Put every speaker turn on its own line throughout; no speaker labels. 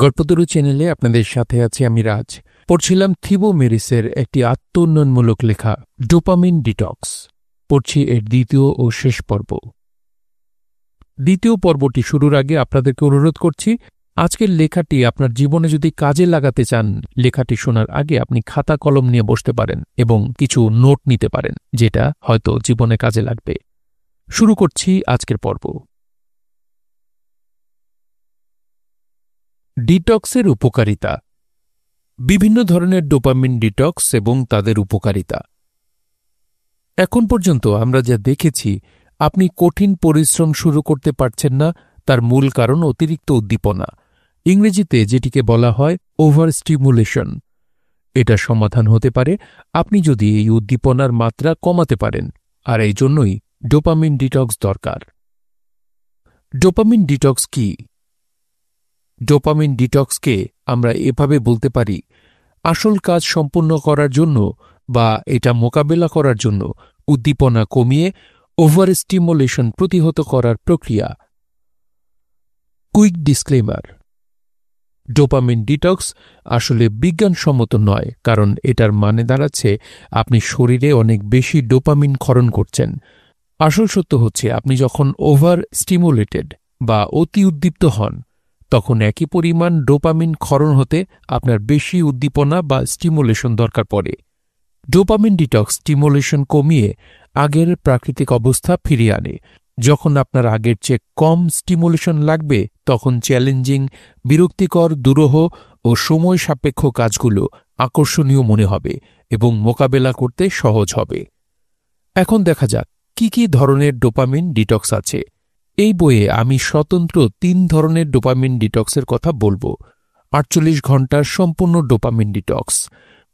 গল্পতরু চ্যানেলে আপনাদের সাথে আছি আমি রাজ। পড়ছিলাম থিবো মেরিসের একটি আত্মোন্নয়নমূলক লেখা ডোপামিন ডিটক্স। পড়ছি এর দ্বিতীয় ও শেষ পর্ব। দ্বিতীয় পর্বটি শুরুর আগে আপনাদেরকে অনুরোধ করছি, আজকের লেখাটি আপনার জীবনে যদি কাজে লাগাতে চান, লেখাটি শোনার আগে আপনি খাতা কলম নিয়ে বসতে পারেন এবং কিছু নোট নিতে পারেন, যেটা হয়তো জীবনে কাজে লাগবে। শুরু করছি আজকের পর্ব। ডিটক্সের উপকারিতা। বিভিন্ন ধরনের ডোপামিন ডিটক্স এবং তাদের উপকারিতা। এখন পর্যন্ত আমরা যা দেখেছি, আপনি কঠিন পরিশ্রম শুরু করতে পারছেন না, তার মূল কারণ অতিরিক্ত উদ্দীপনা, ইংরেজিতে যেটিকে বলা হয় ওভার স্টিমুলেশন। এটা সমাধান হতে পারে আপনি যদি এই উদ্দীপনার মাত্রা কমাতে পারেন, আর এই জন্যই ডোপামিন ডিটক্স দরকার। ডোপামিন ডিটক্স কি? ডোপামিন ডিটক্সকে আমরা এভাবে বলতে পারি, আসল কাজ সম্পন্ন করার জন্য বা এটা মোকাবেলা করার জন্য উদ্দীপনা কমিয়ে ওভার স্টিমুলেশন প্রতিহত করার প্রক্রিয়া। কুইক ডিসক্লেমার: ডোপামিন ডিটক্স আসলে বিজ্ঞানসম্মত নয়, কারণ এটার মানে দাঁড়াচ্ছে আপনি শরীরে অনেক বেশি ডোপামিন ক্ষরণ করছেন। আসল সত্য হচ্ছে, আপনি যখন ওভার স্টিমুলেটেড বা অতি উদ্দীপ্ত হন, তখন একই পরিমাণ ডোপামিন ক্ষরণ হতে আপনার বেশি উদ্দীপনা বা স্টিমুলেশন দরকার পড়ে। ডোপামিন ডিটক্স স্টিমুলেশন কমিয়ে আগের প্রাকৃতিক অবস্থা ফিরিয়ে আনে। যখন আপনার আগের চেয়ে কম স্টিমুলেশন লাগবে, তখন চ্যালেঞ্জিং, বিরক্তিকর, দুরূহ ও সময় সাপেক্ষ কাজগুলো আকর্ষণীয় মনে হবে এবং মোকাবেলা করতে সহজ হবে। এখন দেখা যাক কি কি ধরনের ডোপামিন ডিটক্স আছে। এই বইয়ে আমি স্বতন্ত্র 3 ধরনের ডোপামিন ডিটক্সের কথা বলবো। 48 ঘন্টার সম্পূর্ণ ডোপামিন ডিটক্স,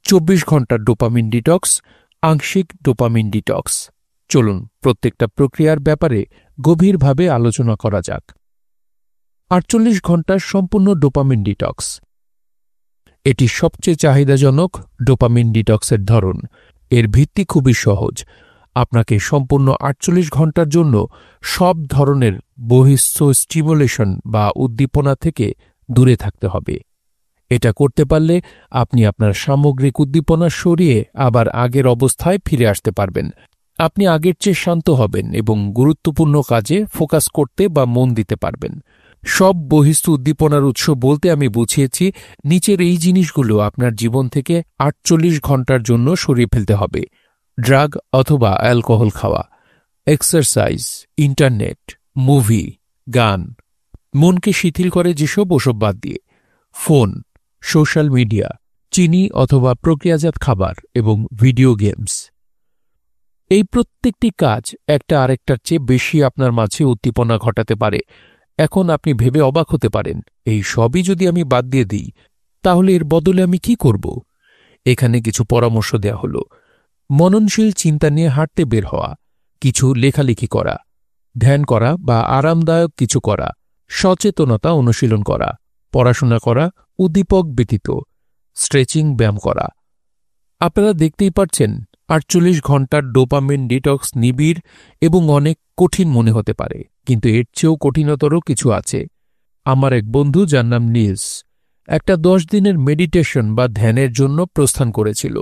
24 ঘন্টার ডোপামিন ডিটক্স, আংশিক ডোপামিন ডিটক্স। চলুন প্রত্যেকটা প্রক্রিয়ার ব্যাপারে গভীরভাবে আলোচনা করা যাক। 48 ঘন্টার সম্পূর্ণ ডোপামিন ডিটক্স। এটি সবচেয়ে চাহিদাজনক ডোপামিন ডিটক্সের ধরন। এর ভিত্তি খুবই সহজ। আপনাকে সম্পূর্ণ 48 ঘন্টার জন্য সব ধরনের বহিঃস্থ স্টিমুলেশন বা উদ্দীপনা থেকে দূরে থাকতে হবে। এটা করতে পারলে আপনি আপনার সামগ্রিক উদ্দীপনা সরিয়ে আবার আগের অবস্থায় ফিরে আসতে পারবেন। আপনি আগের চেয়ে শান্ত হবেন এবং গুরুত্বপূর্ণ কাজে ফোকাস করতে বা মন দিতে পারবেন। সব বহিঃস্থ উদ্দীপনার উৎস বলতে আমি বুঝিয়েছি নিচের এই জিনিসগুলো আপনার জীবন থেকে 48 ঘন্টার জন্য সরিয়ে ফেলতে হবে: ড্রাগ অথবা অ্যালকোহল খাওয়া, এক্সারসাইজ, ইন্টারনেট, মুভি, গান, মনকে শিথিল করে যেসব, ওসব বাদ দিয়ে, ফোন, সোশ্যাল মিডিয়া, চিনি অথবা প্রক্রিয়াজাত খাবার এবং ভিডিও গেমস। এই প্রত্যেকটি কাজ একটা আরেকটার চেয়ে বেশি আপনার মাঝে উদ্দীপনা ঘটাতে পারে। এখন আপনি ভেবে অবাক হতে পারেন, এই সবই যদি আমি বাদ দিয়ে দিই, তাহলে এর বদলে আমি কি করব? এখানে কিছু পরামর্শ দেয়া হলো। মননশীল চিন্তা নিয়ে হাঁটতে বের হওয়া, কিছু লেখালেখি করা, ধ্যান করা বা আরামদায়ক কিছু করা, সচেতনতা অনুশীলন করা, পড়াশোনা করা উদ্দীপক ব্যতীত, স্ট্রেচিং, ব্যায়াম করা। আপনারা দেখতেই পাচ্ছেন 48 ঘন্টার ডোপামিন ডিটক্স নিবিড় এবং অনেক কঠিন মনে হতে পারে, কিন্তু এর চেয়েও কঠিনতর কিছু আছে। আমার এক বন্ধু, যার নাম নিলস, একটা 10 দিনের মেডিটেশন বা ধ্যানের জন্য প্রস্থান করেছিল।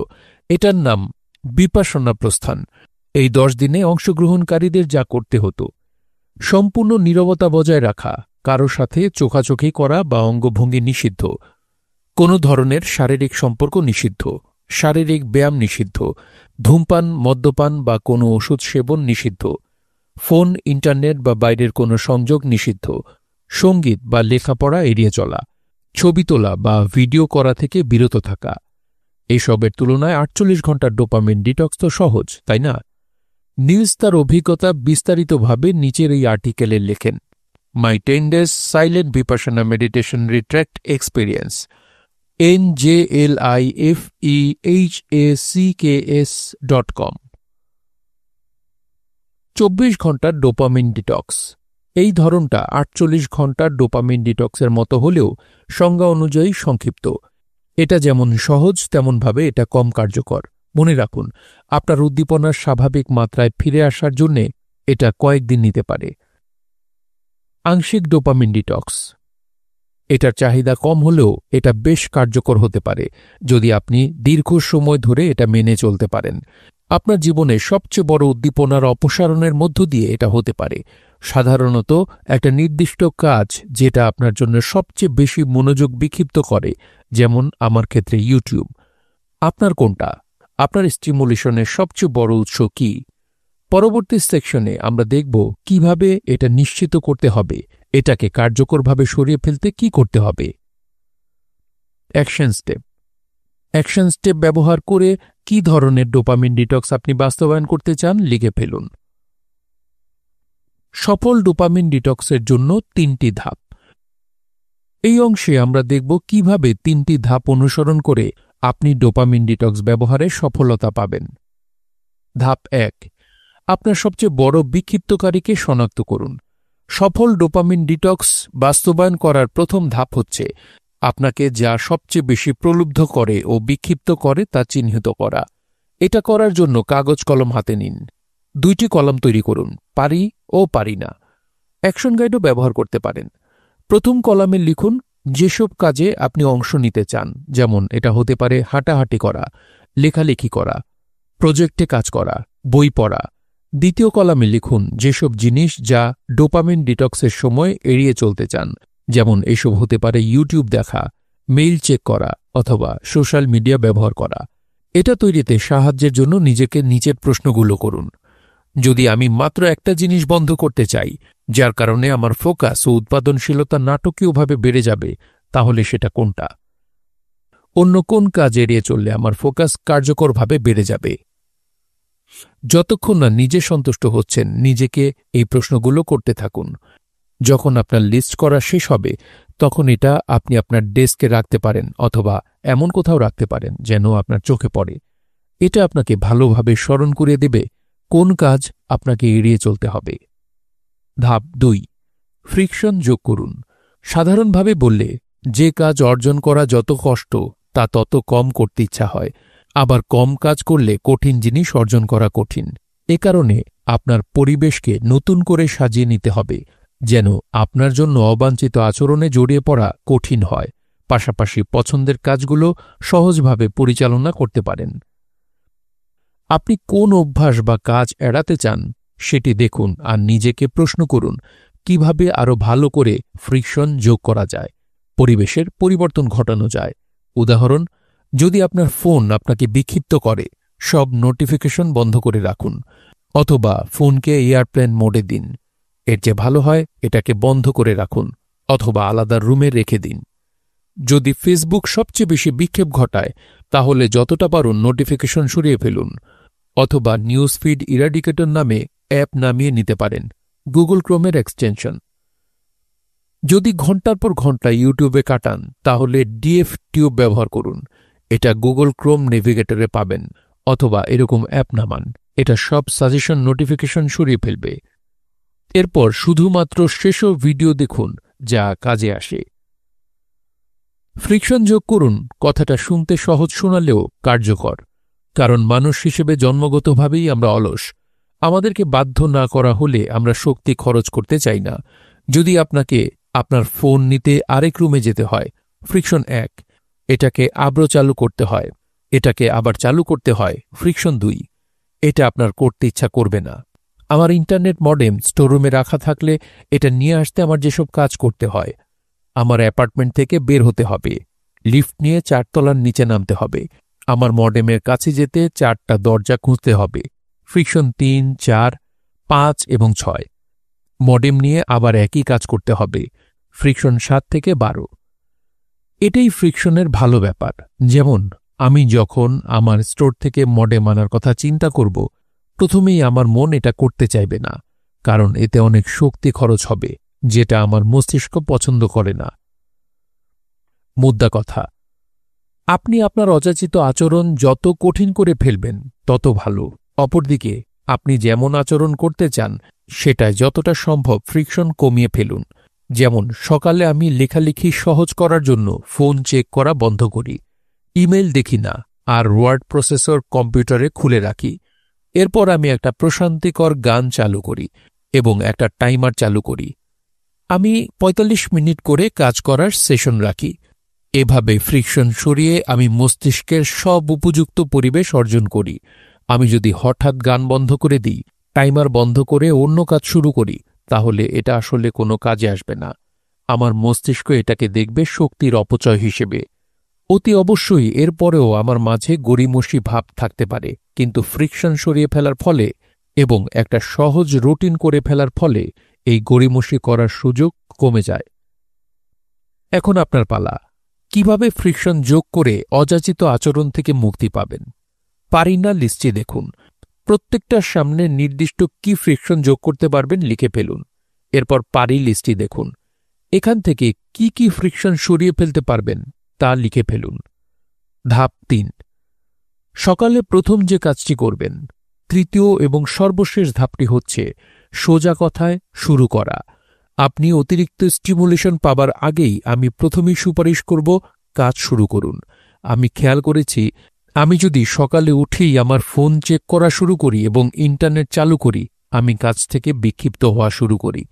এটার নাম বিপাশনা প্রস্থান। এই 10 দিনে অংশগ্রহণকারীদের যা করতে হতো: সম্পূর্ণ নীরবতা বজায় রাখা, কারো সাথে চোখাচোখি করা বা অঙ্গভঙ্গি নিষিদ্ধ, কোনো ধরনের শারীরিক সম্পর্ক নিষিদ্ধ, শারীরিক ব্যায়াম নিষিদ্ধ, ধূমপান, মদ্যপান বা কোনো ওষুধ সেবন নিষিদ্ধ, ফোন, ইন্টারনেট বা বাইরের কোনো সংযোগ নিষিদ্ধ, সঙ্গীত বা লেখাপড়া এড়িয়ে চলা, ছবি তোলা বা ভিডিও করা থেকে বিরত থাকা। এসবের তুলনায় 48 ঘন্টার ডোপামিন ডিটক্স তো সহজ, তাই না? নিলস তার অভিজ্ঞতা বিস্তারিতভাবে নিচের এই আর্টিকেলে লেখেন: my 10 days silent Vipassana meditation retract experience, NJLIFEHACKS.com। 24 ঘন্টার ডোপামিন ডিটক্স। এই ধরনটা 48 ঘন্টার ডোপামিন ডিটক্সের মতো হলেও সংজ্ঞা অনুযায়ী সংক্ষিপ্ত। এটা যেমন সহজ, তেমনভাবে এটা কম কার্যকর। মনে রাখুন, আপনার উদ্দীপনার স্বাভাবিক মাত্রায় ফিরে আসার জন্যে এটা কয়েকদিন নিতে পারে। আংশিক ডোপামিন ডিটক্স। এটার চাহিদা কম হলেও এটা বেশ কার্যকর হতে পারে যদি আপনি দীর্ঘ সময় ধরে এটা মেনে চলতে পারেন। আপনার জীবনে সবচেয়ে বড় উদ্দীপনার অপসারণের মধ্য দিয়ে এটা হতে পারে। সাধারণত একটা নির্দিষ্ট কাজ যেটা আপনার জন্য সবচেয়ে বেশি মনোযোগ বিক্ষিপ্ত করে, যেমন আমার ক্ষেত্রে ইউটিউব। আপনার কোনটা? আপনার স্টিমুলেশনের সবচেয়ে বড় উৎস কি? পরবর্তী সেকশনে আমরা দেখব কিভাবে এটা নিশ্চিত করতে হবে, এটাকে কার্যকরভাবে সরিয়ে ফেলতে কি করতে হবে। Action step. অ্যাকশন স্টেপ ব্যবহার করে কি ধরনের ডোপামিন ডিটক্স আপনি বাস্তবায়ন করতে চান লিখে ফেলুন। সফল ডোপামিন ডিটক্সের জন্য 3টি ধাপ। এই অংশে আমরা দেখব কিভাবে 3টি ধাপ অনুসরণ করে আপনি ডোপামিন ডিটক্স ব্যবহারে সফলতা পাবেন। ধাপ 1, আপনার সবচেয়ে বড় বিক্ষিপ্তকারীকে শনাক্ত করুন। সফল ডোপামিন ডিটক্স বাস্তবায়ন করার প্রথম ধাপ হচ্ছে আপনাকে যা সবচেয়ে বেশি প্রলুব্ধ করে ও বিক্ষিপ্ত করে তা চিহ্নিত করা। এটা করার জন্য কাগজ কলম হাতে নিন। 2টি কলাম তৈরি করুন, পারি ও পারি না। অ্যাকশন গাইডও ব্যবহার করতে পারেন। প্রথম কলামে লিখুন যেসব কাজে আপনি অংশ নিতে চান, যেমন এটা হতে পারে হাঁটাহাঁটি করা, লেখালেখি করা, প্রজেক্টে কাজ করা, বই পড়া। দ্বিতীয় কলামে লিখুন যেসব জিনিস যা ডোপামিন ডিটক্সের সময় এড়িয়ে চলতে চান, যেমন এসব হতে পারে ইউটিউব দেখা, মেইল চেক করা অথবা সোশ্যাল মিডিয়া ব্যবহার করা। এটা তৈরিতে সাহায্যের জন্য নিজেকে নিচের প্রশ্নগুলো করুন। যদি আমি মাত্র একটা জিনিস বন্ধ করতে চাই, যার কারণে আমার ফোকাস ও উৎপাদনশীলতা নাটকীয়ভাবে বেড়ে যাবে, তাহলে সেটা কোনটা? অন্য কোন কাজ এড়িয়ে চললে আমার ফোকাস কার্যকরভাবে বেড়ে যাবে? যতক্ষণ না নিজে সন্তুষ্ট হচ্ছেন, নিজেকে এই প্রশ্নগুলো করতে থাকুন। যখন আপনার লিস্ট করা শেষ হবে, তখন এটা আপনি আপনার ডেস্কে রাখতে পারেন অথবা এমন কোথাও রাখতে পারেন যেন আপনার চোখে পড়ে। এটা আপনাকে ভালোভাবে স্মরণ করিয়ে দেবে কোন কাজ আপনাকে এড়িয়ে চলতে হবে। ধাপ 2, ফ্রিকশন যোগ করুন। সাধারণভাবে বললে, যে কাজ অর্জন করা যত কষ্ট তা তত কম করতে ইচ্ছা হয়, আবার কম কাজ করলে কঠিন জিনিস অর্জন করা কঠিন। এ কারণে আপনার পরিবেশকে নতুন করে সাজিয়ে নিতে হবে যেন আপনার জন্য অবাঞ্ছিত আচরণে জড়িয়ে পড়া কঠিন হয়, পাশাপাশি পছন্দের কাজগুলো সহজভাবে পরিচালনা করতে পারেন। আপনি কোন অভ্যাস বা কাজ এড়াতে চান সেটি দেখুন আর নিজেকে প্রশ্ন করুন কিভাবে আরও ভালো করে ফ্রিকশন যোগ করা যায়, পরিবেশের পরিবর্তন ঘটানো যায়। উদাহরণ, যদি আপনার ফোন আপনাকে বিক্ষিপ্ত করে, সব নোটিফিকেশন বন্ধ করে রাখুন অথবা ফোনকে এয়ারপ্লেন মোডে দিন। এর চেয়ে ভালো হয় এটাকে বন্ধ করে রাখুন অথবা আলাদা রুমে রেখে দিন। যদি ফেসবুক সবচেয়ে বেশি বিক্ষেপ ঘটায়, তাহলে যতটা পারুন নোটিফিকেশন সরিয়ে ফেলুন অথবা নিউজ ফিড ইরাডিকেটর নামে অ্যাপ নামিয়ে নিতে পারেন, গুগল ক্রোমের এক্সটেনশন। যদি ঘন্টার পর ঘন্টা ইউটিউবে কাটান, তাহলে ডিএফ টিউব ব্যবহার করুন। এটা গুগল ক্রোম নেভিগেটরে পাবেন অথবা এরকম অ্যাপ নামান। এটা সব সাজেশন নোটিফিকেশন সরিয়ে ফেলবে। এরপর শুধুমাত্র সেসব ভিডিও দেখুন যা কাজে আসে। ফ্রিকশন যোগ করুন কথাটা শুনতে সহজ শোনালেও কার্যকর, কারণ মানুষ হিসেবে জন্মগতভাবেই আমরা অলস। আমাদেরকে বাধ্য না করা হলে আমরা শক্তি খরচ করতে চাই না। যদি আপনাকে আপনার ফোন নিতে আরেক রুমে যেতে হয়, ফ্রিকশন 1, এটাকে আবারও চালু করতে হয়, এটাকে আবার চালু করতে হয়, ফ্রিকশন 2, এটা আপনার করতে ইচ্ছা করবে না। আমার ইন্টারনেট মডেম স্টোররুমে রাখা থাকলে এটা নিয়ে আসতে আমার যেসব কাজ করতে হয়, আমার অ্যাপার্টমেন্ট থেকে বের হতে হবে, লিফট নিয়ে 4 তলার নিচে নামতে হবে, আমার মডেমের কাছে যেতে 4টা দরজা খুঁজতে হবে, ফ্রিকশন 3, 4, 5 এবং 6। মডেম নিয়ে আবার একই কাজ করতে হবে, ফ্রিকশন 7 থেকে 12। এটাই ফ্রিকশনের ভালো ব্যাপার। যেমন আমি যখন আমার স্টোর থেকে মডেম আনার কথা চিন্তা করব, প্রথমেই আমার মন এটা করতে চাইবে না, কারণ এতে অনেক শক্তি খরচ হবে, যেটা আমার মস্তিষ্ক পছন্দ করে না। মুদ্রা কথা, আপনি আপনার অযাচিত আচরণ যত কঠিন করে ফেলবেন তত ভালো। অপরদিকে আপনি যেমন আচরণ করতে চান সেটায় যতটা সম্ভব ফ্রিকশন কমিয়ে ফেলুন। যেমন সকালে আমি লেখালেখি সহজ করার জন্য ফোন চেক করা বন্ধ করি, ইমেল দেখি না আর ওয়ার্ড প্রসেসর কম্পিউটারে খুলে রাখি। এরপর আমি একটা প্রশান্তিকর গান চালু করি এবং একটা টাইমার চালু করি। আমি ৪৫ মিনিট করে কাজ করার সেশন রাখি। এভাবে ফ্রিকশন সরিয়ে আমি মস্তিষ্কের সব উপযুক্ত পরিবেশ অর্জন করি। আমি যদি হঠাৎ গান বন্ধ করে দিই, টাইমার বন্ধ করে অন্য কাজ শুরু করি, তাহলে এটা আসলে কোনো কাজে আসবে না। আমার মস্তিষ্ক এটাকে দেখবে শক্তির অপচয় হিসেবে। অতি অবশ্যই এরপরেও আমার মাঝে গড়িমসি ভাব থাকতে পারে, কিন্তু ফ্রিকশন সরিয়ে ফেলার ফলে এবং একটা সহজ রুটিন করে ফেলার ফলে এই গড়িমসি করার সুযোগ কমে যায়। এখন আপনার পালা। কিভাবে ফ্রিকশন যোগ করে অযাচিত আচরণ থেকে মুক্তি পাবেন? পারি না লিস্টে দেখুন। প্রত্যেকটার সামনে নির্দিষ্ট কি ফ্রিকশন যোগ করতে পারবেন লিখে ফেলুন। এরপর পারি লিস্টটি দেখুন। এখান থেকে কি কি ফ্রিকশন সরিয়ে ফেলতে পারবেন তা লিখে ফেলুন। ধাপ ৩। সকালে প্রথম যে কাজটি করবেন। তৃতীয় এবং সর্বশেষ ধাপটি হচ্ছে সোজা কথায় শুরু করা। আপনি অতিরিক্ত স্টিমুলেশন পাবার আগেই আমি প্রথমেই সুপারিশ করব, কাজ শুরু করুন। আমি খেয়াল করেছি, আমি যদি সকালে উঠেই আমার ফোন চেক করা শুরু করি এবং ইন্টারনেট চালু করি, আমি কাজ থেকে বিক্ষিপ্ত হওয়া শুরু করি।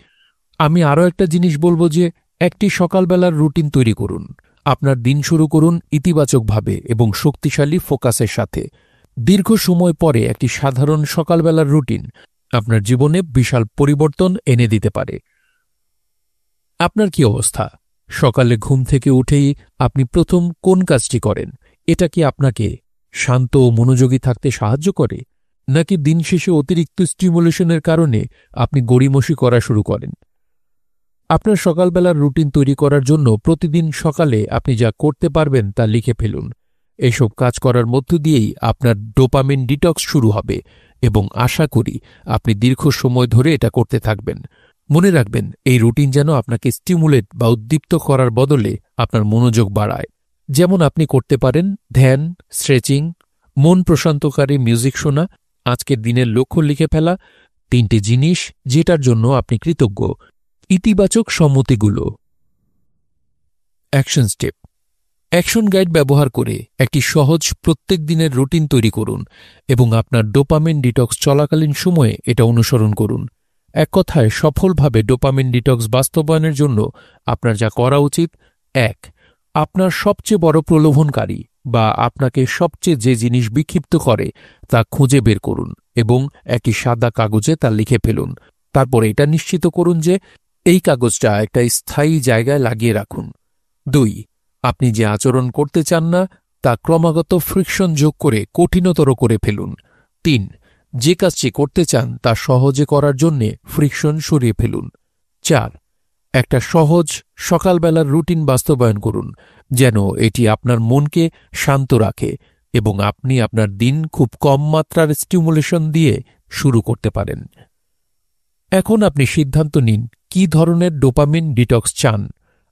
আমি আরও একটা জিনিস বলবো যে একটি সকালবেলার রুটিন তৈরি করুন। আপনার দিন শুরু করুন ইতিবাচকভাবে এবং শক্তিশালী ফোকাসের সাথে। দীর্ঘ সময় পরে একটি সাধারণ সকালবেলার রুটিন আপনার জীবনে বিশাল পরিবর্তন এনে দিতে পারে। আপনার কি অবস্থা? সকালে ঘুম থেকে উঠেই আপনি প্রথম কোন কাজটি করেন? এটা কি আপনাকে শান্ত ও মনোযোগী থাকতে সাহায্য করে, নাকি দিন শেষে অতিরিক্ত স্টিমুলেশনের কারণে আপনি গড়িমসি করা শুরু করেন? আপনার সকালবেলার রুটিন তৈরি করার জন্য প্রতিদিন সকালে আপনি যা করতে পারবেন তা লিখে ফেলুন। এসব কাজ করার মধ্য দিয়েই আপনার ডোপামিন ডিটক্স শুরু হবে এবং আশা করি আপনি দীর্ঘ সময় ধরে এটা করতে থাকবেন। মনে রাখবেন, এই রুটিন যেন আপনাকে স্টিমুলেট বা উদ্দীপ্ত করার বদলে আপনার মনোযোগ বাড়ায়। যেমন আপনি করতে পারেন ধ্যান, স্ট্রেচিং, মন প্রশান্তকারী মিউজিক শোনা, আজকের দিনের লক্ষ্য লিখে ফেলা, ৩টি জিনিস যেটার জন্য আপনি কৃতজ্ঞ, ইতিবাচক সম্মতিগুলো। Action step. অ্যাকশন গাইড ব্যবহার করে একটি সহজ প্রত্যেক দিনের রুটিন তৈরি করুন এবং আপনার ডোপামিন ডিটক্স চলাকালীন সময়ে এটা অনুসরণ করুন। এক কথায়, সফলভাবে ডোপামিন ডিটক্স বাস্তবায়নের জন্য আপনার যা করা উচিত: ১. আপনার সবচেয়ে বড় প্রলোভনকারী বা আপনাকে সবচেয়ে যে জিনিস বিক্ষিপ্ত করে তা খুঁজে বের করুন এবং একটি সাদা কাগজে তা লিখে ফেলুন। তারপর এটা নিশ্চিত করুন যে এই কাগজটা একটা স্থায়ী জায়গায় লাগিয়ে রাখুন। ২. আপনি যে আচরণ করতে চান না তা ক্রমাগত ফ্রিকশন যোগ করে কঠিনতর করে ফেলুন। ৩. যে কাজটি করতে চান তা সহজে করার জন্যে ফ্রিকশন সরিয়ে ফেলুন। ৪. একটা সহজ সকালবেলার রুটিন বাস্তবায়ন করুন যেন এটি আপনার মনকে শান্ত রাখে এবং আপনি আপনার দিন খুব কম মাত্রার স্টিমুলেশন দিয়ে শুরু করতে পারেন। এখন আপনি সিদ্ধান্ত নিন কি ধরনের ডোপামিন ডিটক্স চান: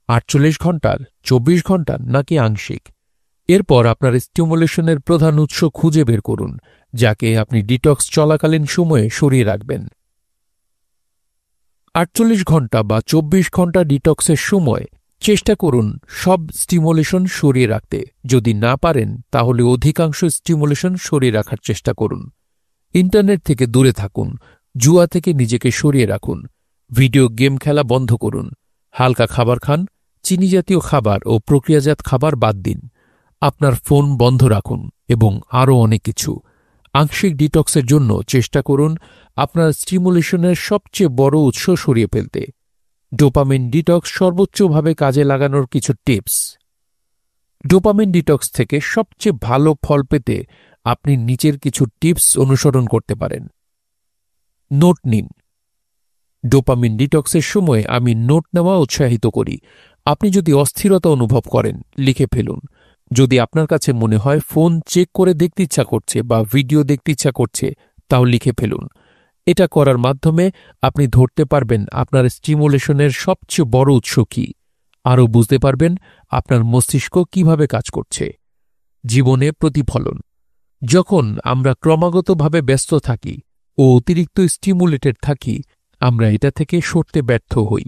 ৪৮ ঘন্টার, ২৪ ঘন্টার, নাকি আংশিক। এরপর আপনার স্টিমুলেশনের প্রধান উৎস খুঁজে বের করুন যাকে আপনি ডিটক্স চলাকালীন সময়ে সরিয়ে রাখবেন। ৪৮ ঘন্টা বা ২৪ ঘন্টা ডিটক্সের সময় চেষ্টা করুন সব স্টিমুলেশন সরিয়ে রাখতে। যদি না পারেন তাহলে অধিকাংশ স্টিমুলেশন সরিয়ে রাখার চেষ্টা করুন। ইন্টারনেট থেকে দূরে থাকুন, জুয়া থেকে নিজেকে সরিয়ে রাখুন, ভিডিও গেম খেলা বন্ধ করুন, হালকা খাবার খান, চিনি জাতীয় খাবার ও প্রক্রিয়াজাত খাবার বাদ দিন, আপনার ফোন বন্ধ রাখুন এবং আরও অনেক কিছু। আংশিক ডিটক্সের জন্য চেষ্টা করুন আপনার স্টিমুলেশনের সবচেয়ে বড় উৎস সরিয়ে ফেলতে। ডোপামিন ডিটক্স সর্বোচ্চভাবে কাজে লাগানোর কিছু টিপস। ডোপামিন ডিটক্স থেকে সবচেয়ে ভালো ফল পেতে আপনি নিচের কিছু টিপস অনুসরণ করতে পারেন। নোট নিন। ডোপামিন ডিটক্সের সময় আমি নোট নেওয়া উৎসাহিত করি। আপনি যদি অস্থিরতা অনুভব করেন, লিখে ফেলুন। যদি আপনার কাছে মনে হয় ফোন চেক করে দেখতে ইচ্ছা করছে বা ভিডিও দেখতে ইচ্ছা করছে, তাও লিখে ফেলুন। এটা করার মাধ্যমে আপনি ধরতে পারবেন আপনার স্টিমুলেশনের সবচেয়ে বড় উৎস কী, আরও বুঝতে পারবেন আপনার মস্তিষ্ক কিভাবে কাজ করছে। জীবনে প্রতিফলন। যখন আমরা ক্রমাগতভাবে ব্যস্ত থাকি ও অতিরিক্ত স্টিমুলেটেড থাকি, আমরা এটা থেকে সরতে ব্যর্থ হই।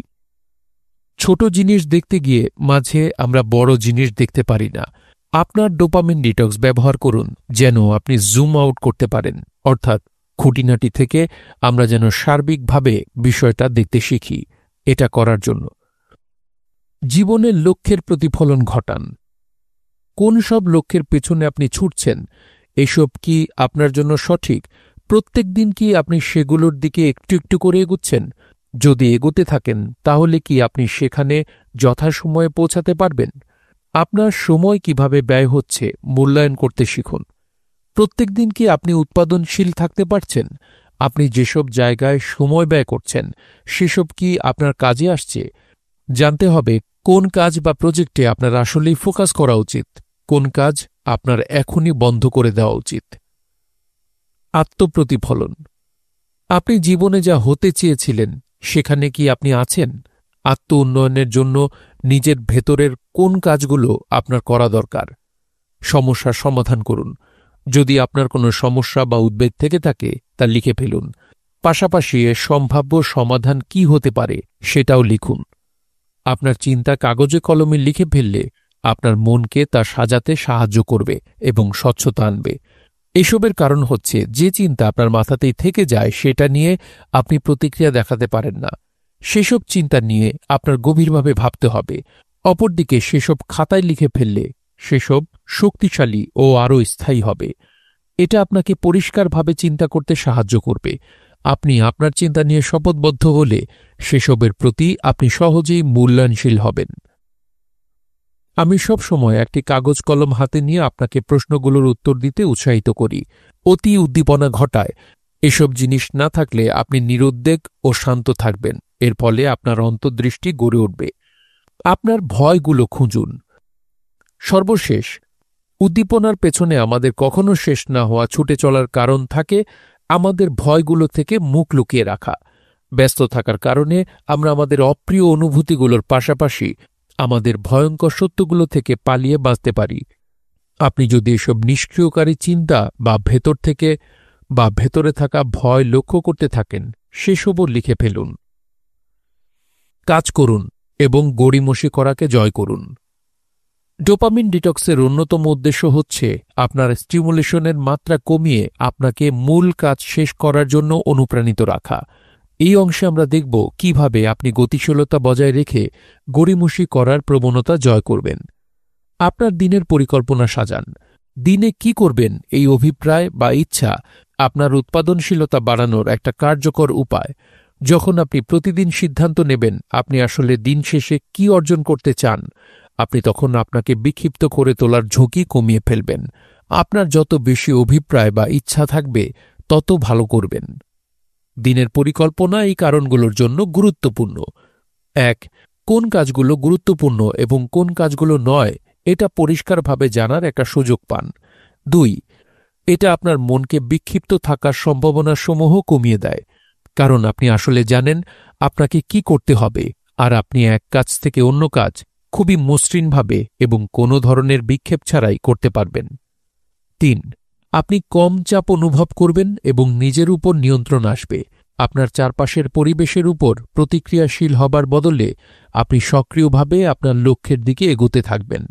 ছোট জিনিস দেখতে গিয়ে মাঝে আমরা বড় জিনিস দেখতে পারি না। আপনার ডোপামিন ডিটক্স ব্যবহার করুন যেন আপনি জুম আউট করতে পারেন, অর্থাৎ খুঁটিনাটি থেকে আমরা যেন সার্বিকভাবে বিষয়টা দেখতে শিখি। এটা করার জন্য। জীবনের লক্ষ্যের প্রতিফলন ঘটান। কোন সব লক্ষ্যের পেছনে আপনি ছুটছেন, এসব কি আপনার জন্য সঠিক? প্রত্যেক দিন কি আপনি সেগুলোর দিকে একটু একটু করে এগুচ্ছেন? যদি এগোতে থাকেন, তাহলে কি আপনি সেখানে যথাসময়ে পৌঁছাতে পারবেন? আপনার সময় কিভাবে ব্যয় হচ্ছে মূল্যায়ন করতে শিখুন। প্রত্যেক দিন কি আপনি উৎপাদনশীল থাকতে পারছেন? আপনি যেসব জায়গায় সময় ব্যয় করছেন, সেসব কি আপনার কাজে আসছে? জানতে হবে কোন কাজ বা প্রজেক্টে আপনার আসলেই ফোকাস করা উচিত, কোন কাজ আপনার এখনই বন্ধ করে দেওয়া উচিত। আত্মপ্রতিফলন। আপনি জীবনে যা হতে চেয়েছিলেন সেখানে কি আপনি আছেন? আত্ম উন্নয়নের জন্য নিজের ভেতরের কোন কাজগুলো আপনার করা দরকার? সমস্যার সমাধান করুন। যদি আপনার কোনো সমস্যা বা উদ্বেগ থেকে থাকে তা লিখে ফেলুন। পাশাপাশি এর সম্ভাব্য সমাধান কি হতে পারে সেটাও লিখুন। আপনার চিন্তা কাগজে কলমে লিখে ফেললে আপনার মনকে তা সাজাতে সাহায্য করবে এবং স্বচ্ছতা আনবে। এসবের কারণ হচ্ছে, যে চিন্তা আপনার মাথাতেই থেকে যায় সেটা নিয়ে আপনি প্রতিক্রিয়া দেখাতে পারেন না। সেসব চিন্তা নিয়ে আপনার গভীরভাবে ভাবতে হবে। অপরদিকে সেসব খাতায় লিখে ফেললে সেসব শক্তিশালী ও আরও স্থায়ী হবে। এটা আপনাকে পরিষ্কারভাবে চিন্তা করতে সাহায্য করবে। আপনি আপনার চিন্তা নিয়ে শপথবদ্ধ হলে সেসবের প্রতি আপনি সহজেই মূল্যায়নশীল হবেন। আমি সব সময় একটি কাগজ কলম হাতে নিয়ে আপনাকে প্রশ্নগুলোর উত্তর দিতে উৎসাহিত করি। অতি উদ্দীপনা ঘটায় এসব জিনিস না থাকলে আপনি নিরুদ্বেগ ও শান্ত থাকবেন। এর ফলে আপনার অন্তর্দৃষ্টি গড়ে উঠবে। আপনার ভয়গুলো খুঁজুন। সর্বশেষ, উদ্দীপনার পেছনে আমাদের কখনো শেষ না হওয়া ছুটে চলার কারণ থাকে আমাদের ভয়গুলো থেকে মুখ লুকিয়ে রাখা। ব্যস্ত থাকার কারণে আমরা আমাদের অপ্রিয় অনুভূতিগুলোর পাশাপাশি আমাদের ভয়ঙ্কর সত্যগুলো থেকে পালিয়ে বাঁচতে পারি। আপনি যদি এসব নিষ্ক্রিয়কারী চিন্তা বা ভেতরে থাকা ভয় লক্ষ্য করতে থাকেন, সেসবও লিখে ফেলুন। কাজ করুন এবং গড়িমসি করাকে জয় করুন। ডোপামিন ডিটক্সের অন্যতম উদ্দেশ্য হচ্ছে আপনার স্টিমুলেশনের মাত্রা কমিয়ে আপনাকে মূল কাজ শেষ করার জন্য অনুপ্রাণিত রাখা। এই অংশে আমরা দেখব কিভাবে আপনি গতিশীলতা বজায় রেখে গড়িমসি করার প্রবণতা জয় করবেন। আপনার দিনের পরিকল্পনা সাজান। দিনে কি করবেন এই অভিপ্রায় বা ইচ্ছা আপনার উৎপাদনশীলতা বাড়ানোর একটা কার্যকর উপায়। যখন আপনি প্রতিদিন সিদ্ধান্ত নেবেন আপনি আসলে দিন শেষে কি অর্জন করতে চান, আপনি তখন আপনাকে বিক্ষিপ্ত করে তোলার ঝুঁকি কমিয়ে ফেলবেন। আপনার যত বেশি অভিপ্রায় বা ইচ্ছা থাকবে তত ভালো করবেন। দিনের পরিকল্পনা এই কারণগুলোর জন্য গুরুত্বপূর্ণ। ১. কোন কাজগুলো গুরুত্বপূর্ণ এবং কোন কাজগুলো নয়, এটা পরিষ্কারভাবে জানার একটা সুযোগ পান। ২. এটা আপনার মনকে বিক্ষিপ্ত থাকার সম্ভাবনাসমূহ কমিয়ে দেয়, কারণ আপনি আসলে জানেন আপনাকে কি করতে হবে, আর আপনি এক কাজ থেকে অন্য কাজ খুবই মসৃণভাবে এবং কোনো ধরনের বিক্ষেপ ছাড়াই করতে পারবেন। ৩. আপনি কম চাপ অনুভব করবেন এবং নিজের উপর নিয়ন্ত্রণ আসবে। আপনার চারপাশের পরিবেশের উপর প্রতিক্রিয়াশীল হবার বদলে আপনি সক্রিয়ভাবে আপনার লক্ষ্যের দিকে এগোতে থাকবেন।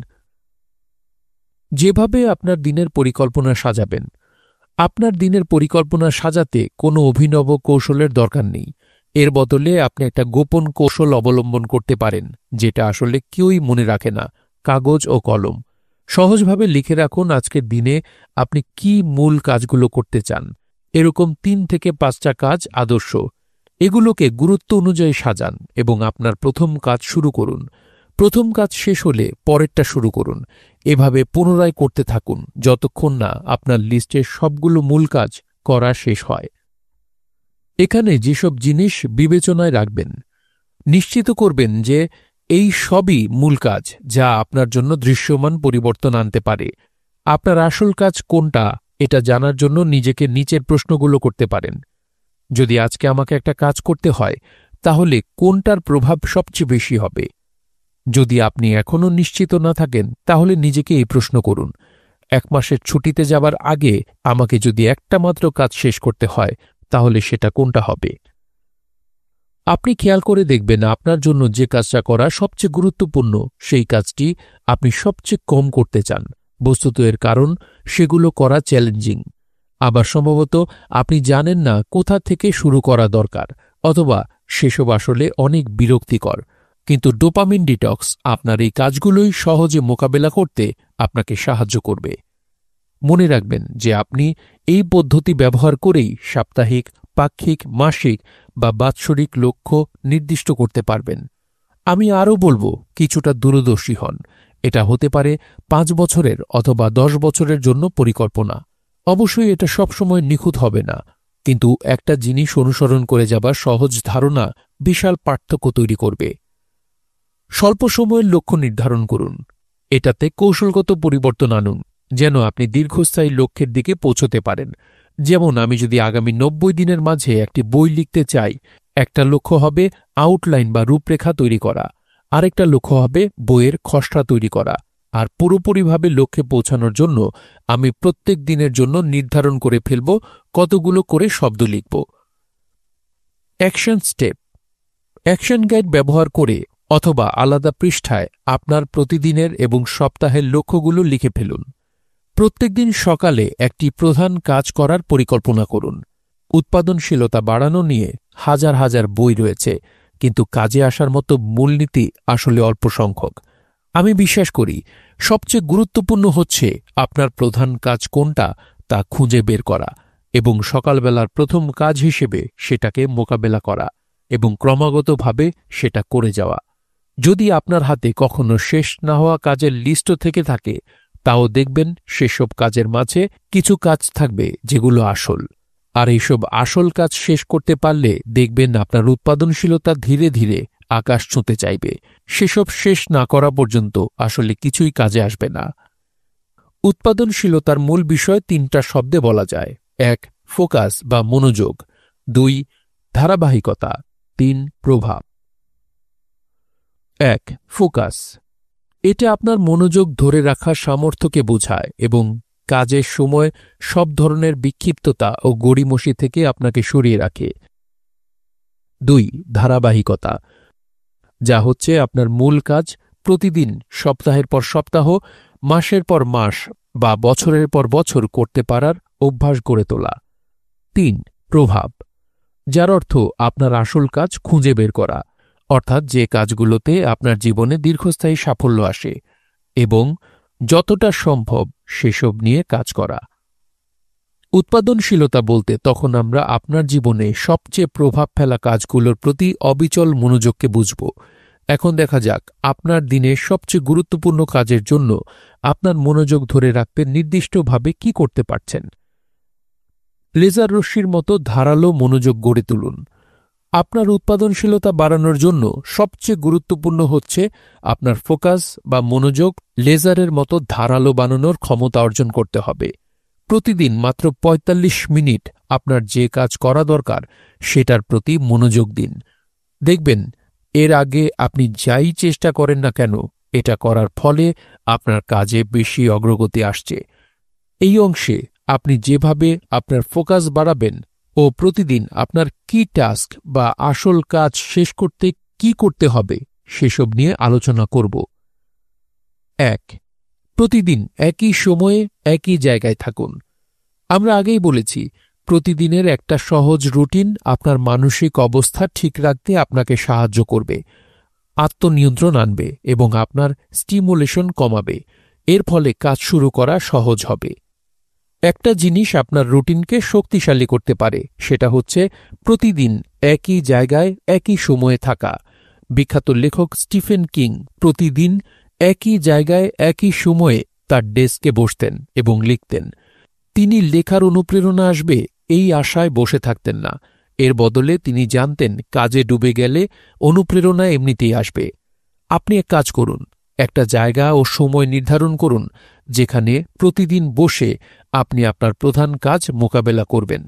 যেভাবে আপনার দিনের পরিকল্পনা সাজাবেন। আপনার দিনের পরিকল্পনা সাজাতে কোনো অভিনব কৌশলের দরকার নেই। এর বদলে আপনি একটা গোপন কৌশল অবলম্বন করতে পারেন, যেটা আসলে কেউই মনে রাখে না: কাগজ ও কলম। সহজভাবে লিখে রাখুন আজকের দিনে আপনি কি মূল কাজগুলো করতে চান। এরকম ৩ থেকে ৫টা কাজ আদর্শ। এগুলোকে গুরুত্ব অনুযায়ী সাজান এবং আপনার প্রথম কাজ শুরু করুন। প্রথম কাজ শেষ হলে পরেরটা শুরু করুন। এভাবে পুনরায় করতে থাকুন যতক্ষণ না আপনার লিস্টের সবগুলো মূল কাজ করা শেষ হয়। এখানে যেসব জিনিস বিবেচনায় রাখবেন, নিশ্চিত করবেন যে এই সবই মূল কাজ যা আপনার জন্য দৃশ্যমান পরিবর্তন আনতে পারে। আপনার আসল কাজ কোনটা এটা জানার জন্য নিজেকে নিচের প্রশ্নগুলো করতে পারেন। যদি আজকে আমাকে একটা কাজ করতে হয়, তাহলে কোনটার প্রভাব সবচেয়ে বেশি হবে? যদি আপনি এখনও নিশ্চিত না থাকেন, তাহলে নিজেকে এই প্রশ্ন করুন: ১ মাসের ছুটিতে যাবার আগে আমাকে যদি একটা মাত্র কাজ শেষ করতে হয়, তাহলে সেটা কোনটা হবে? আপনি খেয়াল করে দেখবেন আপনার জন্য যে কাজটা করা সবচেয়ে গুরুত্বপূর্ণ, সেই কাজটি আপনি সবচেয়ে কম করতে চান। বস্তুত এর কারণ সেগুলো করা চ্যালেঞ্জিং। আবার সম্ভবত আপনি জানেন না কোথা থেকে শুরু করা দরকার, অথবা সেসব আসলে অনেক বিরক্তিকর, কিন্তু ডোপামিন ডিটক্স আপনার এই কাজগুলোই সহজে মোকাবেলা করতে আপনাকে সাহায্য করবে। মনে রাখবেন যে আপনি এই পদ্ধতি ব্যবহার করেই সাপ্তাহিক, পাক্ষিক, মাসিক বা বাৎসরিক লক্ষ্য নির্দিষ্ট করতে পারবেন। আমি আরও বলবো, কিছুটা দূরদর্শী হন। এটা হতে পারে 5 বছরের অথবা 10 বছরের জন্য পরিকল্পনা। অবশ্যই এটা সবসময় নিখুঁত হবে না, কিন্তু একটা জিনিস অনুসরণ করে যাবার সহজ ধারণা বিশাল পার্থক্য তৈরি করবে। স্বল্প সময়ের লক্ষ্য নির্ধারণ করুন। এটাতে কৌশলগত পরিবর্তন আনুন, যেন আপনি দীর্ঘস্থায়ী লক্ষ্যের দিকে পৌঁছতে পারেন। যেমন, আমি যদি আগামী 90 দিনের মাঝে একটি বই লিখতে চাই, একটা লক্ষ্য হবে আউটলাইন বা রূপরেখা তৈরি করা, আরেকটা লক্ষ্য হবে বইয়ের খসড়া তৈরি করা। আর পুরোপুরিভাবে লক্ষ্যে পৌঁছানোর জন্য আমি প্রত্যেক দিনের জন্য নির্ধারণ করে ফেলব কতগুলো করে শব্দ লিখব। Action step. অ্যাকশন গাইড ব্যবহার করে অথবা আলাদা পৃষ্ঠায় আপনার প্রতিদিনের এবং সপ্তাহের লক্ষ্যগুলো লিখে ফেলুন। প্রত্যেকদিন সকালে একটি প্রধান কাজ করার পরিকল্পনা করুন। উৎপাদনশীলতা বাড়ানো নিয়ে হাজার হাজার বই রয়েছে, কিন্তু কাজে আসার মতো মূলনীতি আসলে অল্প সংখ্যক। আমি বিশ্বাস করি সবচেয়ে গুরুত্বপূর্ণ হচ্ছে আপনার প্রধান কাজ কোনটা তা খুঁজে বের করা এবং সকালবেলার প্রথম কাজ হিসেবে সেটাকে মোকাবেলা করা এবং ক্রমাগতভাবে সেটা করে যাওয়া। যদি আপনার হাতে কখনো শেষ না হওয়া কাজের লিস্টও থেকে থাকে, তাও দেখবেন সেসব কাজের মাঝে কিছু কাজ থাকবে যেগুলো আসল। আর এইসব আসল কাজ শেষ করতে পারলে দেখবেন আপনার উৎপাদনশীলতা ধীরে ধীরে আকাশ ছুঁতে চাইবে। সেসব শেষ না করা পর্যন্ত আসলে কিছুই কাজে আসবে না। উৎপাদনশীলতার মূল বিষয় 3টা শব্দে বলা যায়। 1. ফোকাস বা মনোযোগ। 2. ধারাবাহিকতা। 3. প্রভাব। 1. ফোকাস। এটা আপনার মনোযোগ ধরে রাখার সামর্থ্যকে বোঝায় এবং কাজের সময় সব ধরনের বিক্ষিপ্ততা ও গড়িমসি থেকে আপনাকে সরিয়ে রাখে। 2. ধারাবাহিকতা, যা হচ্ছে আপনার মূল কাজ প্রতিদিন, সপ্তাহের পর সপ্তাহ, মাসের পর মাস বা বছরের পর বছর করতে পারার অভ্যাস গড়ে তোলা। 3. প্রভাব, যার অর্থ আপনার আসল কাজ খুঁজে বের করা, অর্থাৎ যে কাজগুলোতে আপনার জীবনে দীর্ঘস্থায়ী সাফল্য আসে এবং যতটা সম্ভব সেসব নিয়ে কাজ করা। উৎপাদনশীলতা বলতে তখন আমরা আপনার জীবনে সবচেয়ে প্রভাব ফেলা কাজগুলোর প্রতি অবিচল মনোযোগকে বুঝব। এখন দেখা যাক আপনার দিনের সবচেয়ে গুরুত্বপূর্ণ কাজের জন্য আপনার মনোযোগ ধরে রাখতে নির্দিষ্টভাবে কি করতে পারছেন। লেজার রশ্মির মতো ধারালো মনোযোগ গড়ে তুলুন। আপনার উৎপাদনশীলতা বাড়ানোর জন্য সবচেয়ে গুরুত্বপূর্ণ হচ্ছে আপনার ফোকাস বা মনোযোগ লেজারের মতো ধারালো বানানোর ক্ষমতা অর্জন করতে হবে। প্রতিদিন মাত্র ৪৫ মিনিট আপনার যে কাজ করা দরকার সেটার প্রতি মনোযোগ দিন। দেখবেন এর আগে আপনি যাই চেষ্টা করেন না কেন, এটা করার ফলে আপনার কাজে বেশি অগ্রগতি আসছে। এই অংশে আপনি যেভাবে আপনার ফোকাস বাড়াবেন ও প্রতিদিন আপনার কি টাস্ক বা আসল কাজ শেষ করতে কি করতে হবে সেসব নিয়ে আলোচনা করব। 1. প্রতিদিন একই সময়ে একই জায়গায় থাকুন। আমরা আগেই বলেছি, প্রতিদিনের একটা সহজ রুটিন আপনার মানসিক অবস্থা ঠিক রাখতে আপনাকে সাহায্য করবে, আত্মনিয়ন্ত্রণ আনবে এবং আপনার স্টিমুলেশন কমাবে। এর ফলে কাজ শুরু করা সহজ হবে। একটা জিনিস আপনার রুটিনকে শক্তিশালী করতে পারে, সেটা হচ্ছে প্রতিদিন একই জায়গায় একই সময়ে থাকা। বিখ্যাত লেখক স্টিফেন কিং প্রতিদিন একই জায়গায় একই সময়ে তার ডেস্কে বসতেন এবং লিখতেন। তিনি লেখার অনুপ্রেরণা আসবে এই আশায় বসে থাকতেন না। এর বদলে তিনি জানতেন কাজে ডুবে গেলে অনুপ্রেরণা এমনিতেই আসবে। আপনি এক কাজ করুন, একটা জায়গা ও সময় নির্ধারণ করুন যেখানে প্রতিদিন বসে আপনি আপনার প্রধান কাজ মোকাবেলা করবেন।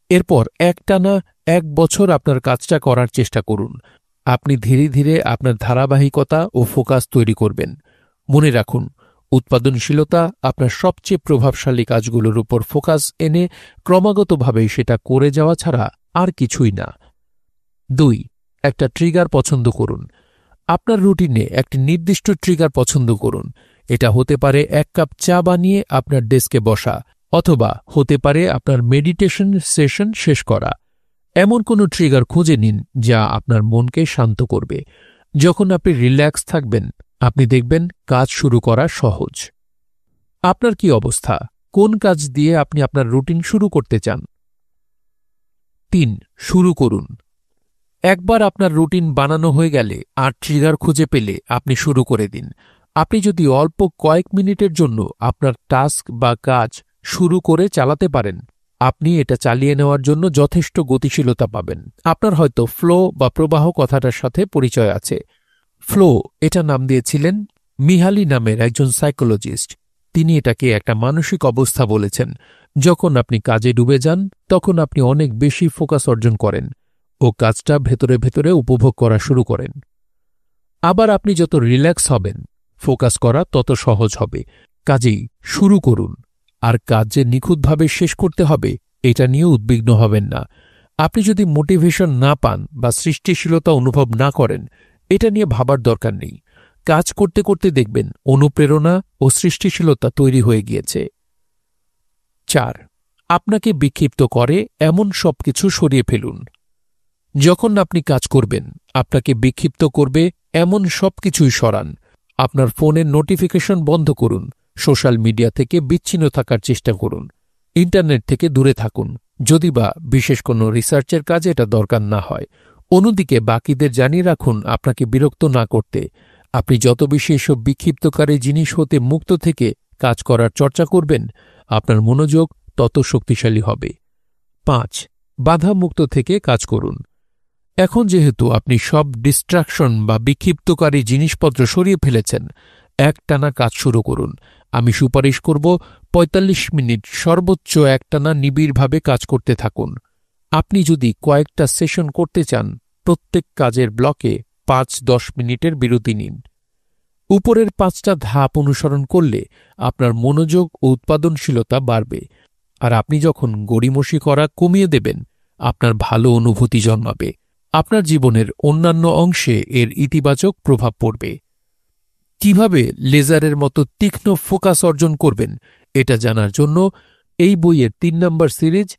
এরপর একটানা 1 বছর আপনার কাজটা করার চেষ্টা করুন। আপনি ধীরে ধীরে আপনার ধারাবাহিকতা ও ফোকাস তৈরি করবেন। মনে রাখুন, উৎপাদনশীলতা আপনার সবচেয়ে প্রভাবশালী কাজগুলোর উপর ফোকাস এনে ক্রমাগতভাবে সেটা করে যাওয়া ছাড়া আর কিছুই না। 2. একটা ট্রিগার পছন্দ করুন। আপনার রুটিনে একটি নির্দিষ্ট ট্রিগার পছন্দ করুন। এটা হতে পারে 1 কাপ চা বানিয়ে আপনার ডেস্কে বসা, অথবা হতে পারে আপনার মেডিটেশন সেশন শেষ করা। এমন কোনো ট্রিগার খুঁজে নিন যা আপনার মনকে শান্ত করবে। যখন আপনি রিল্যাক্স থাকবেন, আপনি দেখবেন কাজ শুরু করা সহজ। আপনার কি অবস্থা? কোন কাজ দিয়ে আপনি আপনার রুটিন শুরু করতে চান? 3. শুরু করুন। একবার আপনার রুটিন বানানো হয়ে গেলে আর ট্রিগার খুঁজে পেলে আপনি শুরু করে দিন। আপনি যদি অল্প কয়েক মিনিটের জন্য আপনার টাস্ক বা কাজ শুরু করে চালাতে পারেন, আপনি এটা চালিয়ে নেওয়ার জন্য যথেষ্ট গতিশীলতা পাবেন। আপনার হয়তো ফ্লো বা প্রবাহ কথাটার সাথে পরিচয় আছে। ফ্লো এটা নাম দিয়েছিলেন মিহালি নামের একজন সাইকোলজিস্ট। তিনি এটাকে একটা মানসিক অবস্থা বলেছেন। যখন আপনি কাজে ডুবে যান, তখন আপনি অনেক বেশি ফোকাস অর্জন করেন ও কাজটা ভেতরে ভেতরে উপভোগ করা শুরু করেন। আবার আপনি যত রিল্যাক্স হবেন, ফোকাস করা তত সহজ হবে। কাজেই শুরু করুন। আর কাজ যে নিখুঁতভাবে শেষ করতে হবে, এটা নিয়ে উদ্বিগ্ন হবেন না। আপনি যদি মোটিভেশন না পান বা সৃষ্টিশীলতা অনুভব না করেন, এটা নিয়ে ভাবার দরকার নেই। কাজ করতে করতে দেখবেন অনুপ্রেরণা ও সৃষ্টিশীলতা তৈরি হয়ে গিয়েছে। 4. আপনাকে বিক্ষিপ্ত করে এমন সবকিছু সরিয়ে ফেলুন। যখন আপনি কাজ করবেন, আপনাকে বিক্ষিপ্ত করবে এমন সবকিছুই সরান। আপনার ফোনের নোটিফিকেশন বন্ধ করুন। সোশ্যাল মিডিয়া থেকে বিচ্ছিন্ন থাকার চেষ্টা করুন। ইন্টারনেট থেকে দূরে থাকুন, যদিবা বিশেষ কোনো রিসার্চের কাজে এটা দরকার না হয়। অন্যদিকে বাকিদের জানিয়ে রাখুন আপনাকে বিরক্ত না করতে। আপনি যত বেশি এসব বিক্ষিপ্তকারী জিনিস হতে মুক্ত থেকে কাজ করার চর্চা করবেন, আপনার মনোযোগ তত শক্তিশালী হবে। 5. বাধা মুক্ত থেকে কাজ করুন। এখন যেহেতু আপনি সব ডিস্ট্রাকশন বা বিক্ষিপ্তকারী জিনিসপত্র সরিয়ে ফেলেছেন, একটানা কাজ শুরু করুন। আমি সুপারিশ করব ৪৫ মিনিট সর্বোচ্চ একটানা নিবিড়ভাবে কাজ করতে থাকুন। আপনি যদি কয়েকটা সেশন করতে চান, প্রত্যেক কাজের ব্লকে ৫-১০ মিনিটের বিরতি নিন। উপরের ৫টা ধাপ অনুসরণ করলে আপনার মনোযোগ ও উৎপাদনশীলতা বাড়বে। আর আপনি যখন গড়িমসি করা কমিয়ে দেবেন, আপনার ভালো অনুভূতি জন্মাবে। আপনার জীবনের অন্যান্য অংশে এর ইতিবাচক প্রভাব পড়বে। কিভাবে লেজারের মতো তীক্ষ্ণ ফোকাস অর্জন করবেন, এটা জানার জন্য এই বইয়ের ৩ নম্বর সিরিজ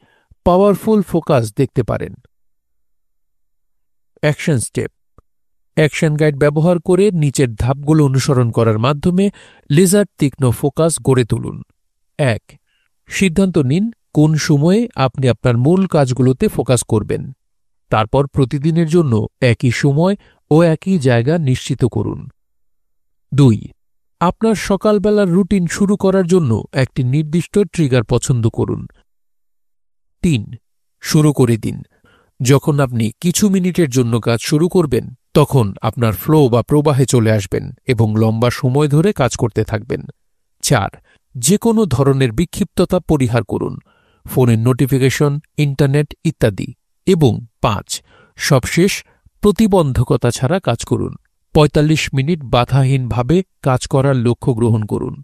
পাওয়ারফুল ফোকাস দেখতে পারেন। Action step. অ্যাকশন গাইড ব্যবহার করে নিচের ধাপগুলো অনুসরণ করার মাধ্যমে লেজার তীক্ষ্ণ ফোকাস গড়ে তুলুন। ১. সিদ্ধান্ত নিন কোন সময়ে আপনি আপনার মূল কাজগুলোতে ফোকাস করবেন। তারপর প্রতিদিনের জন্য একই সময় ও একই জায়গা নিশ্চিত করুন। ২. আপনার সকালবেলার রুটিন শুরু করার জন্য একটি নির্দিষ্ট ট্রিগার পছন্দ করুন। ৩. শুরু করে দিন। যখন আপনি কিছু মিনিটের জন্য কাজ শুরু করবেন, তখন আপনার ফ্লো বা প্রবাহে চলে আসবেন এবং লম্বা সময় ধরে কাজ করতে থাকবেন। ৪. যে কোনো ধরনের বিক্ষিপ্ততা পরিহার করুন, ফোনের নোটিফিকেশন, ইন্টারনেট ইত্যাদি। এবং ৫. সবশেষ, প্রতিবন্ধকতা ছাড়া কাজ করুন। ৪৫ মিনিট বাধাহীনভাবে কাজ করার লক্ষ্য গ্রহণ করুন।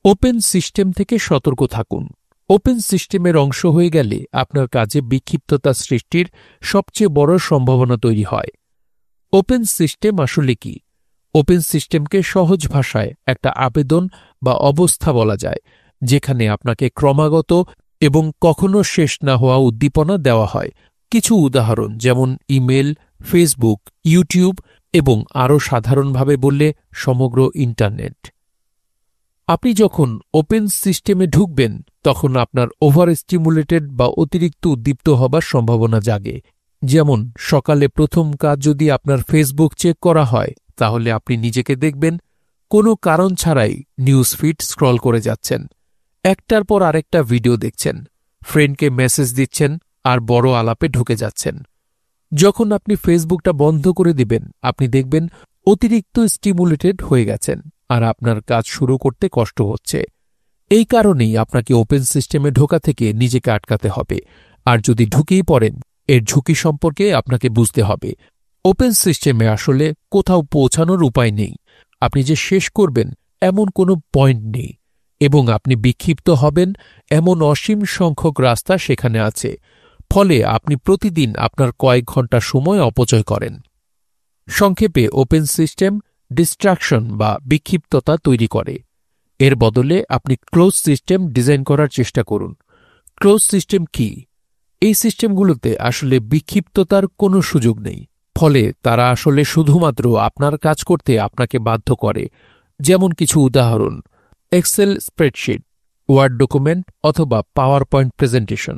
ওপেন সিস্টেম থেকে সতর্ক থাকুন। ওপেন সিস্টেমের অংশ হয়ে গেলে আপনার কাজে বিক্ষিপ্ততা সৃষ্টির সবচেয়ে বড় সম্ভাবনা তৈরি হয়। ওপেন সিস্টেম আসলে কি? ওপেন সিস্টেমকে সহজ ভাষায় একটা আবেদন বা অবস্থা বলা যায়, যেখানে আপনাকে ক্রমাগত এবং কখনো শেষ না হওয়া উদ্দীপনা দেওয়া হয়। কিছু উদাহরণ যেমন ইমেল, ফেসবুক, ইউটিউব এবং আরও সাধারণভাবে বললে সমগ্র ইন্টারনেট। আপনি যখন ওপেন সিস্টেমে ঢুকবেন, তখন আপনার ওভার স্টিমুলেটেড বা অতিরিক্ত উদ্দীপ্ত হবার সম্ভাবনা জাগে। যেমন সকালে প্রথম কাজ যদি আপনার ফেসবুক চেক করা হয়, তাহলে আপনি নিজেকে দেখবেন কোনো কারণ ছাড়াই নিউজ ফিড স্ক্রল করে যাচ্ছেন, একটার পর আরেকটা ভিডিও দেখছেন, ফ্রেন্ডকে মেসেজ দিচ্ছেন আর বড় আলাপে ঢুকে যাচ্ছেন। যখন আপনি ফেসবুকটা বন্ধ করে দিবেন, আপনি দেখবেন অতিরিক্ত স্টিমুলেটেড হয়ে গেছেন আর আপনার কাজ শুরু করতে কষ্ট হচ্ছে। এই কারণেই আপনাকে ওপেন সিস্টেমে ঢোকা থেকে নিজেকে আটকাতে হবে। আর যদি ঢুকেই পড়েন, এর ঝুঁকি সম্পর্কে আপনাকে বুঝতে হবে। ওপেন সিস্টেমে আসলে কোথাও পৌঁছানোর উপায় নেই। আপনি যে শেষ করবেন এমন কোনো পয়েন্ট নেই, এবং আপনি বিক্ষিপ্ত হবেন এমন অসীম সংখ্যক রাস্তা সেখানে আছে। ফলে আপনি প্রতিদিন আপনার কয়েক ঘন্টা সময় অপচয় করেন। সংক্ষেপে, ওপেন সিস্টেম ডিস্ট্রাকশন বা বিক্ষিপ্ততা তৈরি করে। এর বদলে আপনি ক্লোজ সিস্টেম ডিজাইন করার চেষ্টা করুন। ক্লোজ সিস্টেম কি? এই সিস্টেমগুলোতে আসলে বিক্ষিপ্ততার কোনো সুযোগ নেই, ফলে তারা আসলে শুধুমাত্র আপনার কাজ করতে আপনাকে বাধ্য করে। যেমন কিছু উদাহরণ: এক্সেল স্প্রেডশিট, ওয়ার্ড ডকুমেন্ট অথবা পাওয়ার পয়েন্ট প্রেজেন্টেশন।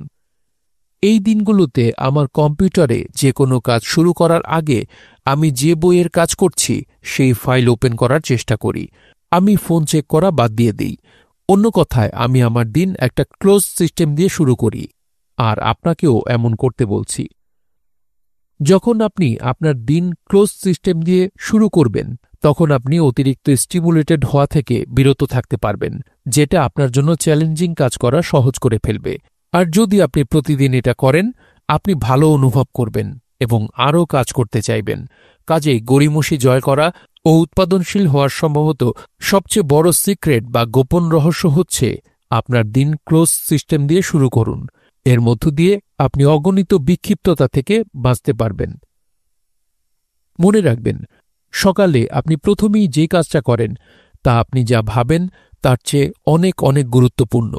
এই দিনগুলোতে আমার কম্পিউটারে যে কোনো কাজ শুরু করার আগে আমি যে বইয়ের কাজ করছি সেই ফাইল ওপেন করার চেষ্টা করি। আমি ফোন চেক করা বাদ দিয়ে দিই। অন্য কথায়, আমি আমার দিন একটা ক্লোজ সিস্টেম দিয়ে শুরু করি, আর আপনাকেও এমন করতে বলছি। যখন আপনি আপনার দিন ক্লোজ সিস্টেম দিয়ে শুরু করবেন, তখন আপনি অতিরিক্ত স্টিমুলেটেড হওয়া থেকে বিরত থাকতে পারবেন, যেটা আপনার জন্য চ্যালেঞ্জিং কাজ করা সহজ করে ফেলবে। আর যদি আপনি প্রতিদিন এটা করেন, আপনি ভালো অনুভব করবেন এবং আরও কাজ করতে চাইবেন। কাজেই গড়িমসি জয় করা ও উৎপাদনশীল হওয়ার সম্ভবত সবচেয়ে বড় সিক্রেট বা গোপন রহস্য হচ্ছে আপনার দিন ক্লোজ সিস্টেম দিয়ে শুরু করুন। এর মধ্য দিয়ে আপনি অগণিত বিক্ষিপ্ততা থেকে বাঁচতে পারবেন। মনে রাখবেন, সকালে আপনি প্রথমেই যে কাজটা করেন তা আপনি যা ভাবেন তার চেয়ে অনেক অনেক গুরুত্বপূর্ণ।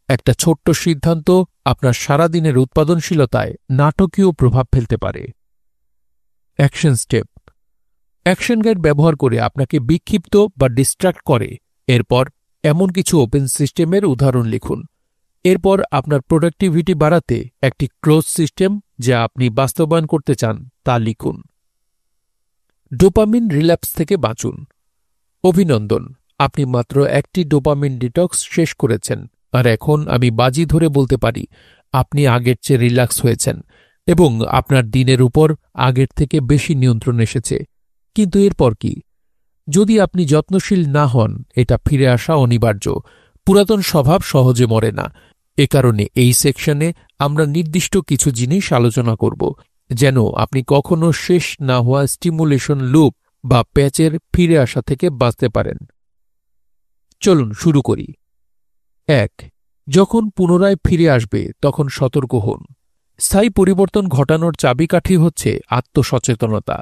একটা ছোট্ট সিদ্ধান্ত আপনার সারাদিনের উৎপাদনশীলতায় নাটকীয় প্রভাব ফেলতে পারে। অ্যাকশন স্টেপ: অ্যাকশন গাইড ব্যবহার করে আপনাকে বিক্ষিপ্ত বা ডিস্ট্র্যাক্ট করে। এরপর এমন কিছু ওপেন সিস্টেমের উদাহরণ লিখুন। এরপর আপনার প্রোডাক্টিভিটি বাড়াতে একটি ক্লোজ সিস্টেম যা আপনি বাস্তবায়ন করতে চান তা লিখুন। ডোপামিন রিল্যাপস থেকে বাঁচুন। অভিনন্দন, আপনি মাত্র একটি ডোপামিন ডিটক্স শেষ করেছেন, আর এখন আমি বাজি ধরে বলতে পারি আপনি আগের চেয়ে রিল্যাক্স হয়েছেন এবং আপনার দিনের উপর আগের থেকে বেশি নিয়ন্ত্রণ এসেছে। কিন্তু এরপর কি? যদি আপনি যত্নশীল না হন, এটা ফিরে আসা অনিবার্য। পুরাতন স্বভাব সহজে মরে না। এ কারণে এই সেকশনে আমরা নির্দিষ্ট কিছু জিনিস আলোচনা করব, যেন আপনি কখনো শেষ না হওয়া স্টিমুলেশন লুপ বা প্যাচের ফিরে আসা থেকে বাঁচতে পারেন। চলুন শুরু করি। ১. যখন পুনরায় ফিরে আসবে তখন সতর্ক হন। স্থায়ী পরিবর্তন ঘটানোর চাবিকাঠি হচ্ছে আত্মসচেতনতা।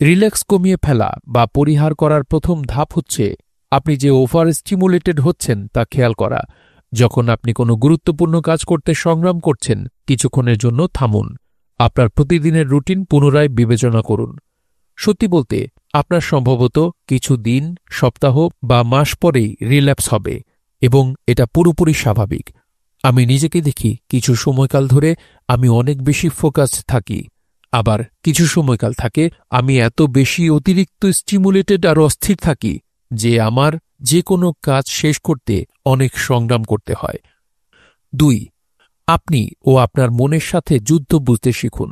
রিল্যাক্স কমিয়ে ফেলা বা পরিহার করার প্রথম ধাপ হচ্ছে আপনি যে ওভার স্টিমুলেটেড হচ্ছেন তা খেয়াল করা। যখন আপনি কোনো গুরুত্বপূর্ণ কাজ করতে সংগ্রাম করছেন, কিছুক্ষণের জন্য থামুন। আপনার প্রতিদিনের রুটিন পুনরায় বিবেচনা করুন। সত্যি বলতে, আপনার সম্ভবত কিছু দিন, সপ্তাহ বা মাস পরেই রিল্যাপস হবে, এবং এটা পুরোপুরি স্বাভাবিক। আমি নিজেকে দেখি, কিছু সময়কাল ধরে আমি অনেক বেশি ফোকাসড থাকি, আবার কিছু সময়কাল থাকে আমি এত বেশি অতিরিক্ত স্টিমুলেটেড আর অস্থির থাকি যে আমার যে কোনো কাজ শেষ করতে অনেক সংগ্রাম করতে হয়। ২. আপনি ও আপনার মনের সাথে যুদ্ধ বুঝতে শিখুন।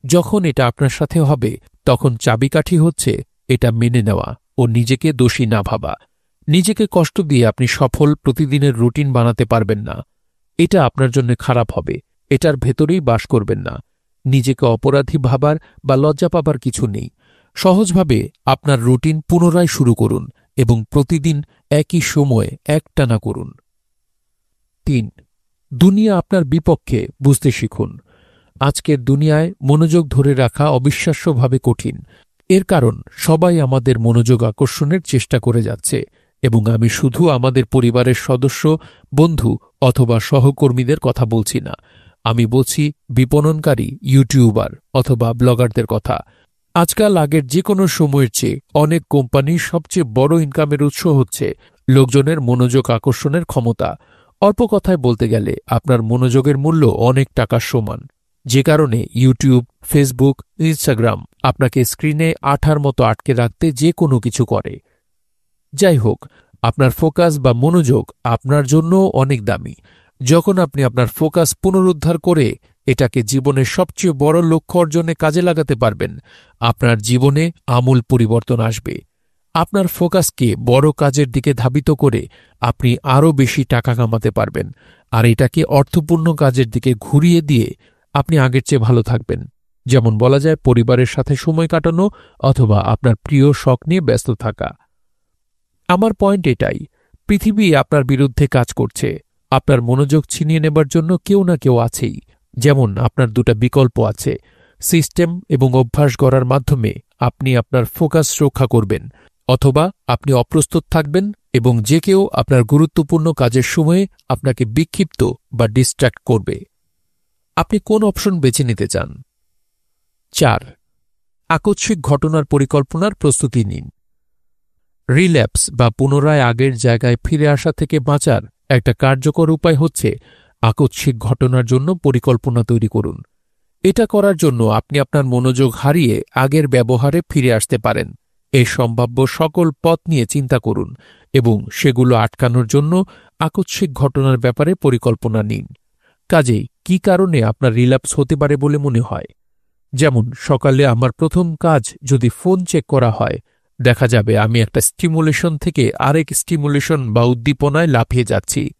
যখন এটা আপনার সাথে হবে, তখন চাবিকাঠি হচ্ছে এটা মেনে নেওয়া ও নিজেকে দোষী না ভাবা। নিজেকে কষ্ট দিয়ে আপনি সফল প্রতিদিনের রুটিন বানাতে পারবেন না। এটা আপনার জন্য খারাপ হবে, এটার ভেতরেই বাস করবেন না। নিজেকে অপরাধী ভাবার বা লজ্জা পাবার কিছু নেই। সহজভাবে আপনার রুটিন পুনরায় শুরু করুন এবং প্রতিদিন একই সময়ে একটানা করুন। ৩. দুনিয়া আপনার বিপক্ষে বুঝতে শিখুন। আজকের দুনিয়ায় মনোযোগ ধরে রাখা অবিশ্বাস্যভাবে কঠিন। এর কারণ সবাই আমাদের মনোযোগ আকর্ষণের চেষ্টা করে যাচ্ছে, এবং আমি শুধু আমাদের পরিবারের সদস্য, বন্ধু অথবা সহকর্মীদের কথা বলছি না। আমি বলছি বিপণনকারী, ইউটিউবার অথবা ব্লগারদের কথা। আজকাল আগের যে কোনো সময়ের চেয়ে অনেক কোম্পানির সবচেয়ে বড় ইনকামের উৎস হচ্ছে লোকজনের মনোযোগ আকর্ষণের ক্ষমতা। অল্প কথায় বলতে গেলে আপনার মনোযোগের মূল্য অনেক টাকার সমান, যে কারণে ইউটিউব, ফেসবুক, ইনস্টাগ্রাম আপনাকে স্ক্রিনে আঠার মতো আটকে রাখতে যে কোনো কিছু করে। যাই হোক, আপনার ফোকাস বা মনোযোগ আপনার জন্য অনেক দামি। যখন আপনি আপনার ফোকাস পুনরুদ্ধার করে এটাকে জীবনের সবচেয়ে বড় লক্ষ্য অর্জনে কাজে লাগাতে পারবেন, আপনার জীবনে আমূল পরিবর্তন আসবে। আপনার ফোকাসকে বড় কাজের দিকে ধাবিত করে আপনি আরও বেশি টাকা কামাতে পারবেন, আর এটাকে অর্থপূর্ণ কাজের দিকে ঘুরিয়ে দিয়ে আপনি আগের চেয়ে ভালো থাকবেন। যেমন বলা যায়, পরিবারের সাথে সময় কাটানো অথবা আপনার প্রিয় শখ নিয়ে ব্যস্ত থাকা। আমার পয়েন্ট এটাই, পৃথিবী আপনার বিরুদ্ধে কাজ করছে। আপনার মনোযোগ ছিনিয়ে নেবার জন্য কেউ না কেউ আছেই। যেমন আপনার দুটা বিকল্প আছে: সিস্টেম এবং অভ্যাস গড়ার মাধ্যমে আপনি আপনার ফোকাস রক্ষা করবেন, অথবা আপনি অপ্রস্তুত থাকবেন এবং যে কেউ আপনার গুরুত্বপূর্ণ কাজের সময়ে আপনাকে বিক্ষিপ্ত বা ডিস্ট্র্যাক্ট করবে। আপনি কোন অপশন বেছে নিতে চান? 4. আকস্মিক ঘটনার পরিকল্পনার প্রস্তুতি নিন। রিল্যাপস বা পুনরায় আগের জায়গায় ফিরে আসা থেকে বাঁচার একটা কার্যকর উপায় হচ্ছে আকস্মিক ঘটনার জন্য পরিকল্পনা তৈরি করুন। এটা করার জন্য আপনি আপনার মনোযোগ হারিয়ে আগের ব্যবহারে ফিরে আসতে পারেন। এই সম্ভাব্য সকল পথ নিয়ে চিন্তা করুন এবং সেগুলো আটকানোর জন্য আকস্মিক ঘটনার ব্যাপারে পরিকল্পনা নিন। কাজেই কী কারণে আপনার রিল্যাপস হতে পারে বলে মনে হয়? যেমন সকালে আমার প্রথম কাজ যদি ফোন চেক করা হয়, দেখা যাবে আমি একটা স্টিমুলেশন থেকে আরেক স্টিমুলেশন বা উদ্দীপনায় লাফিয়ে যাচ্ছি।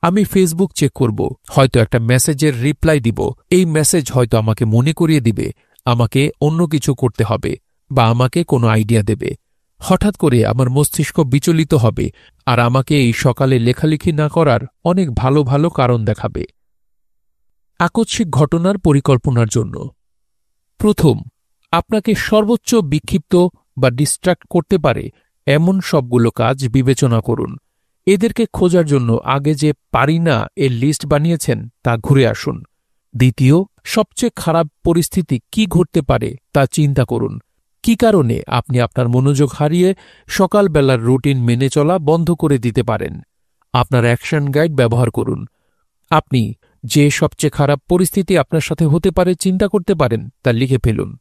আমি ফেসবুক চেক করব, হয়তো একটা মেসেজের রিপ্লাই দিব। এই মেসেজ হয়তো আমাকে মনে করিয়ে দিবে আমাকে অন্য কিছু করতে হবে বা আমাকে কোনো আইডিয়া দেবে। হঠাৎ করে আমার মস্তিষ্ক বিচলিত হবে আর আমাকে এই সকালে লেখালেখি না করার অনেক ভালো ভালো কারণ দেখাবে। আকস্মিক ঘটনার পরিকল্পনার জন্য প্রথম, আপনাকে সর্বোচ্চ বিক্ষিপ্ত বা ডিস্ট্রাক্ট করতে পারে এমন সবগুলো কাজ বিবেচনা করুন। এদেরকে খোঁজার জন্য আগে যে পারি না এর লিস্ট বানিয়েছেন তা ঘুরে আসুন। দ্বিতীয়, সবচেয়ে খারাপ পরিস্থিতি কি ঘটতে পারে তা চিন্তা করুন। কি কারণে আপনি আপনার মনোযোগ হারিয়ে সকালবেলার রুটিন মেনে চলা বন্ধ করে দিতে পারেন? আপনার অ্যাকশন গাইড ব্যবহার করুন। আপনি যে সবচেয়ে খারাপ পরিস্থিতি আপনার সাথে হতে পারে চিন্তা করতে পারেন তা লিখে ফেলুন।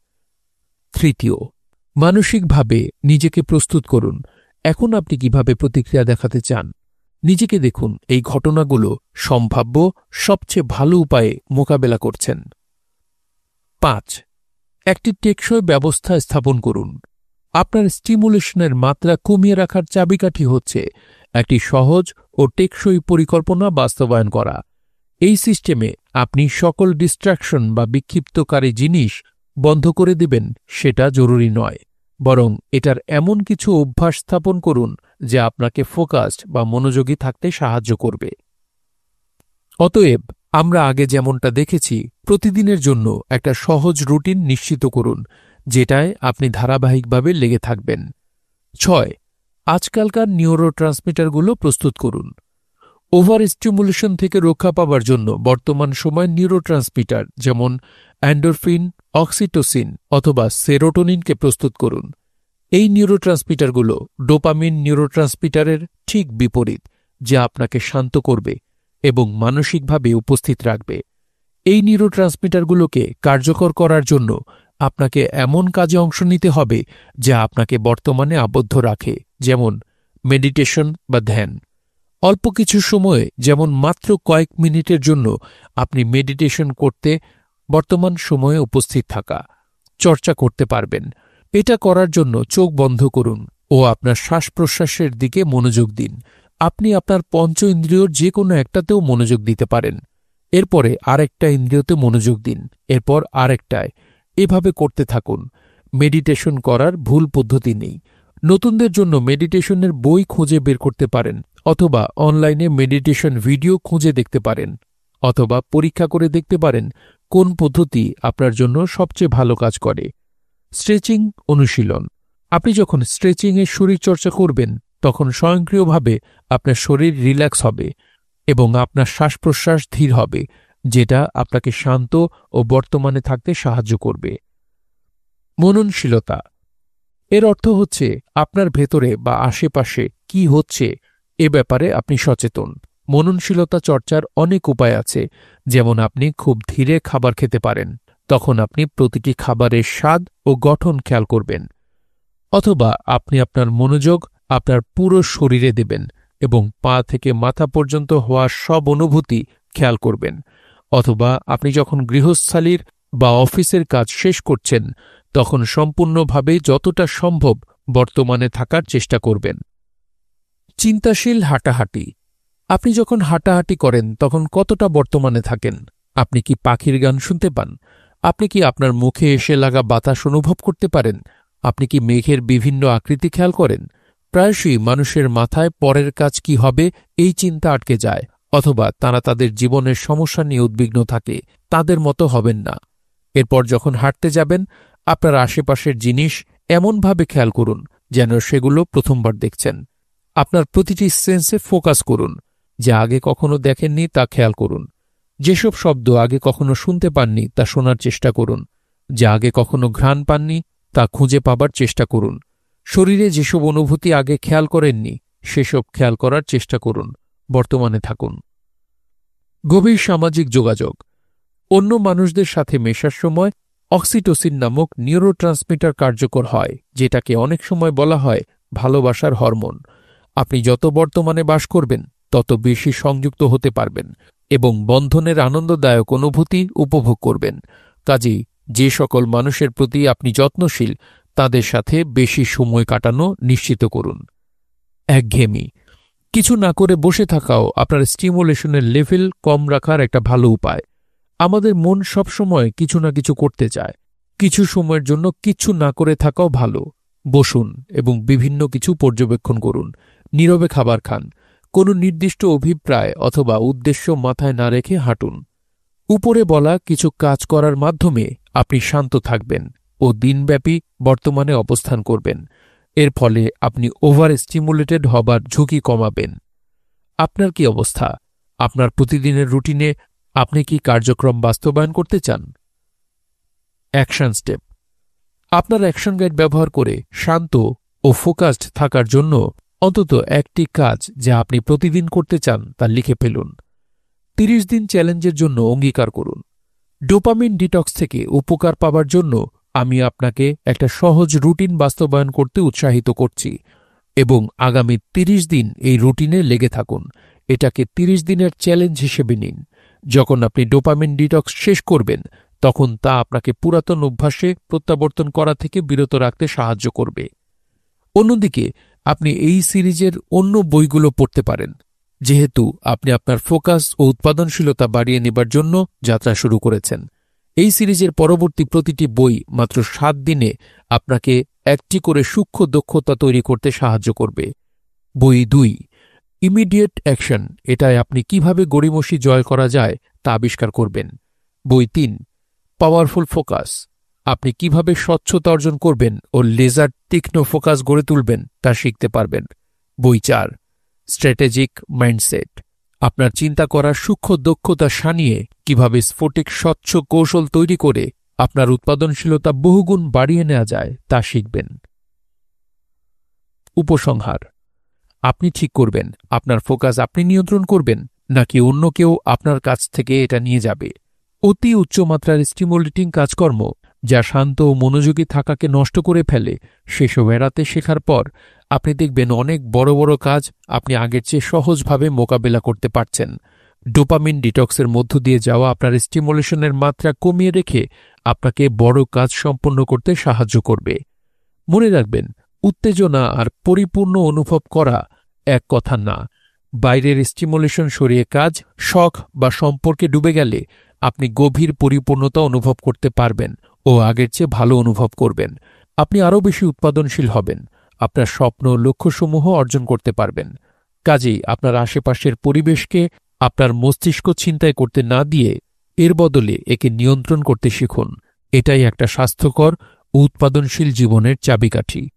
তৃতীয়, মানসিকভাবে নিজেকে প্রস্তুত করুন। এখন আপনি কিভাবে প্রতিক্রিয়া দেখাতে চান? নিজেকে দেখুন এই ঘটনাগুলো সম্ভাব্য সবচেয়ে ভালো উপায়ে মোকাবেলা করছেন। 5. একটি টেকসই ব্যবস্থা স্থাপন করুন। আপনার স্টিমুলেশনের মাত্রা কমিয়ে রাখার চাবিকাঠি হচ্ছে একটি সহজ ও টেকসই পরিকল্পনা বাস্তবায়ন করা। এই সিস্টেমে আপনি সকল ডিস্ট্রাকশন বা বিক্ষিপ্তকারী জিনিস বন্ধ করে দেবেন সেটা জরুরি নয়, বরং এটার এমন কিছু অভ্যাস স্থাপন করুন যা আপনাকে ফোকাসড বা মনোযোগী থাকতে সাহায্য করবে। অতএব আমরা আগে যেমনটা দেখেছি, প্রতিদিনের জন্য একটা সহজ রুটিন নিশ্চিত করুন যেটায় আপনি ধারাবাহিকভাবে লেগে থাকবেন। 6. আজকালকার নিউরোট্রান্সমিটারগুলো প্রস্তুত করুন। ওভার স্টিমুলেশন থেকে রক্ষা পাবার জন্য বর্তমান সময় নিউরোট্রান্সমিটার যেমন এন্ডোরফিন, অক্সিটোসিন অথবা সেরোটোনিনকে প্রস্তুত করুন। এই নিউরোট্রান্সমিটারগুলো ডোপামিন নিউরোট্রান্সমিটারের ঠিক বিপরীত, যা আপনাকে শান্ত করবে এবং মানসিকভাবে উপস্থিত রাখবে। এই নিউরোট্রান্সমিটারগুলোকে কার্যকর করার জন্য আপনাকে এমন কাজে অংশ নিতে হবে যা আপনাকে বর্তমানে আবদ্ধ রাখে, যেমন মেডিটেশন বা ধ্যান। অল্প কিছু সময়ে, যেমন মাত্র কয়েক মিনিটের জন্য আপনি মেডিটেশন করতে বর্তমান সময়ে উপস্থিত থাকা চর্চা করতে পারবেন। এটা করার জন্য চোখ বন্ধ করুন ও আপনার শ্বাস-প্রশ্বাসের দিকে মনোযোগ দিন। আপনি আপনার পঞ্চ ইন্দ্রিয়র যে কোনো একটাতেও মনোযোগ দিতে পারেন। এরপরে আরেকটা ইন্দ্রিয়তে মনোযোগ দিন, এরপর আরেকটায়। এভাবে করতে থাকুন। মেডিটেশন করার ভুল পদ্ধতি নেই। নতুনদের জন্য মেডিটেশনের বই খুঁজে বের করতে পারেন, অথবা অনলাইনে মেডিটেশন ভিডিও খুঁজে দেখতে পারেন, অথবা পরীক্ষা করে দেখতে পারেন কোন পদ্ধতি আপনার জন্য সবচেয়ে ভালো কাজ করে। স্ট্রেচিং অনুশীলন। আপনি যখন স্ট্রেচিংয়ে শরীরচর্চা করবেন তখন স্বয়ংক্রিয়ভাবে আপনার শরীর রিল্যাক্স হবে এবং আপনার শ্বাস-প্রশ্বাস ধীর হবে, যেটা আপনাকে শান্ত ও বর্তমানে থাকতে সাহায্য করবে। মননশীলতা। এর অর্থ হচ্ছে আপনার ভেতরে বা আশেপাশে কি হচ্ছে এ ব্যাপারে আপনি সচেতন। মননশীলতা চর্চার অনেক উপায় আছে, যেমন আপনি খুব ধীরে খাবার খেতে পারেন, তখন আপনি প্রতিটি খাবারের স্বাদ ও গঠন খেয়াল করবেন। অথবা আপনি আপনার মনোযোগ আপনার পুরো শরীরে দেবেন এবং পা থেকে মাথা পর্যন্ত হওয়া সব অনুভূতি খেয়াল করবেন। অথবা আপনি যখন গৃহস্থালির বা অফিসের কাজ শেষ করছেন তখন সম্পূর্ণভাবে যতটা সম্ভব বর্তমানে থাকার চেষ্টা করবেন। চিন্তাশীল হাঁটাহাঁটি। আপনি যখন হাঁটাহাঁটি করেন তখন কতটা বর্তমানে থাকেন? আপনি কি পাখির গান শুনতে পান? আপনি কি আপনার মুখে এসে লাগা বাতাস অনুভব করতে পারেন? আপনি কি মেঘের বিভিন্ন আকৃতি খেয়াল করেন? প্রায়শই মানুষের মাথায় পরের কাজ কি হবে এই চিন্তা আটকে যায়, অথবা তারা তাদের জীবনের সমস্যা নিয়ে উদ্বিগ্ন থাকে। তাদের মতো হবেন না। এরপর যখন হাঁটতে যাবেন, আপনার আশেপাশের জিনিস এমনভাবে খেয়াল করুন যেন সেগুলো প্রথমবার দেখছেন। আপনার প্রতিটি সেন্সে ফোকাস করুন, যা আগে কখনো দেখেননি তা খেয়াল করুন। যেসব শব্দ আগে কখনো শুনতে পাননি তা শোনার চেষ্টা করুন, যা আগে কখনো ঘ্রাণ পাননি তা খুঁজে পাবার চেষ্টা করুন। শরীরে যেসব অনুভূতি আগে খেয়াল করেননি সেসব খেয়াল করার চেষ্টা করুন। বর্তমানে থাকুন। গভীর সামাজিক যোগাযোগ। অন্য মানুষদের সাথে মেশার সময় অক্সিটোসিন নামক নিউরোট্রান্সমিটার কার্যকর হয়, যেটাকে অনেক সময় বলা হয় ভালোবাসার হরমোন। আপনি যত বর্তমানে বাস করবেন তত বেশি সংযুক্ত হতে পারবেন এবং বন্ধনের আনন্দদায়ক অনুভূতি উপভোগ করবেন। কাজেই যে সকল মানুষের প্রতি আপনি যত্নশীল তাদের সাথে বেশি সময় কাটানো নিশ্চিত করুন। একঘেয়েমি। কিছু না করে বসে থাকাও আপনার স্টিমুলেশনের লেভেল কম রাখার একটা ভালো উপায়। আমাদের মন সবসময় কিছু না কিছু করতে চায়। কিছু সময়ের জন্য কিছু না করে থাকাও ভালো। বসুন এবং বিভিন্ন কিছু পর্যবেক্ষণ করুন। নীরবে খাবার খান। কোনো নির্দিষ্ট অভিপ্রায় অথবা উদ্দেশ্য মাথায় না রেখে হাঁটুন। উপরে বলা কিছু কাজ করার মাধ্যমে আপনি শান্ত থাকবেন ও দিনব্যাপী বর্তমানে অবস্থান করবেন। এর ফলে আপনি ওভার স্টিমুলেটেড হবার ঝুঁকি কমাবেন। আপনার কি অবস্থা? আপনার প্রতিদিনের রুটিনে আপনি কি কার্যক্রম বাস্তবায়ন করতে চান? Action step. আপনার অ্যাকশন গাইড ব্যবহার করে শান্ত ও ফোকাসড থাকার জন্য অন্তত একটি কাজ যা আপনি প্রতিদিন করতে চান তা লিখে ফেলুন। 30 দিন চ্যালেঞ্জের জন্য অঙ্গীকার করুন। ডোপামিন ডিটক্স থেকে উপকার পাবার জন্য আমি আপনাকে একটা সহজ রুটিন বাস্তবায়ন করতে উৎসাহিত করছি এবং আগামী 30 দিন এই রুটিনে লেগে থাকুন। এটাকে 30 দিনের চ্যালেঞ্জ হিসেবে নিন। যখন আপনি ডোপামিন ডিটক্স শেষ করবেন তখন তা আপনাকে পুরাতন অভ্যাসে প্রত্যাবর্তন করা থেকে বিরত রাখতে সাহায্য করবে। অন্যদিকে আপনি এই সিরিজের অন্য বইগুলো পড়তে পারেন, যেহেতু আপনি আপনার ফোকাস ও উৎপাদনশীলতা বাড়িয়ে নেবার জন্য যাত্রা শুরু করেছেন। এই সিরিজের পরবর্তী প্রতিটি বই মাত্র 7 দিনে আপনাকে একটি করে সূক্ষ্ম দক্ষতা তৈরি করতে সাহায্য করবে। বই 2, ইমিডিয়েট অ্যাকশন, এটায় আপনি কিভাবে গড়িমসি জয় করা যায় তা আবিষ্কার করবেন। বই 3, পাওয়ারফুল ফোকাস, আপনি কিভাবে স্বচ্ছতা অর্জন করবেন ও লেজার তীক্ষ্ণ ফোকাস গড়ে তুলবেন তা শিখতে পারবেন। বই 4, স্ট্র্যাটেজিক মাইন্ডসেট, আপনার চিন্তা করার সূক্ষ্ম দক্ষতা সানিয়ে কিভাবে স্ফটিক স্বচ্ছ কৌশল তৈরি করে আপনার উৎপাদনশীলতা বহুগুণ বাড়িয়ে নেওয়া যায় তা শিখবেন। উপসংহার। আপনি ঠিক করবেন আপনার ফোকাস আপনি নিয়ন্ত্রণ করবেন নাকি অন্য কেউ আপনার কাছ থেকে এটা নিয়ে যাবে। অতি উচ্চমাত্রার স্টিমুলেটিং কাজকর্ম যা শান্ত ও মনোযোগী থাকাকে নষ্ট করে ফেলে সেসব এড়াতে শেখার পর আপনি দেখবেন অনেক বড় বড় কাজ আপনি আগের চেয়ে সহজভাবে মোকাবেলা করতে পারছেন। ডোপামিন ডিটক্সের মধ্য দিয়ে যাওয়া আপনার স্টিমুলেশনের মাত্রা কমিয়ে রেখে আপনাকে বড় কাজ সম্পন্ন করতে সাহায্য করবে। মনে রাখবেন, উত্তেজনা আর পরিপূর্ণ অনুভব করা এক কথা না। বাইরের স্টিমুলেশন সরিয়ে কাজ, শখ বা সম্পর্কে ডুবে গেলে আপনি গভীর পরিপূর্ণতা অনুভব করতে পারবেন ও আগের চেয়ে ভালো অনুভব করবেন। আপনি আরও বেশি উৎপাদনশীল হবেন, আপনার স্বপ্ন ও লক্ষ্যসমূহ অর্জন করতে পারবেন। কাজেই আপনার আশেপাশের পরিবেশকে আপনার মস্তিষ্ক ছিনতাই করতে না দিয়ে এর বদলে একে নিয়ন্ত্রণ করতে শিখুন। এটাই একটা স্বাস্থ্যকর ও উৎপাদনশীল জীবনের চাবিকাঠি।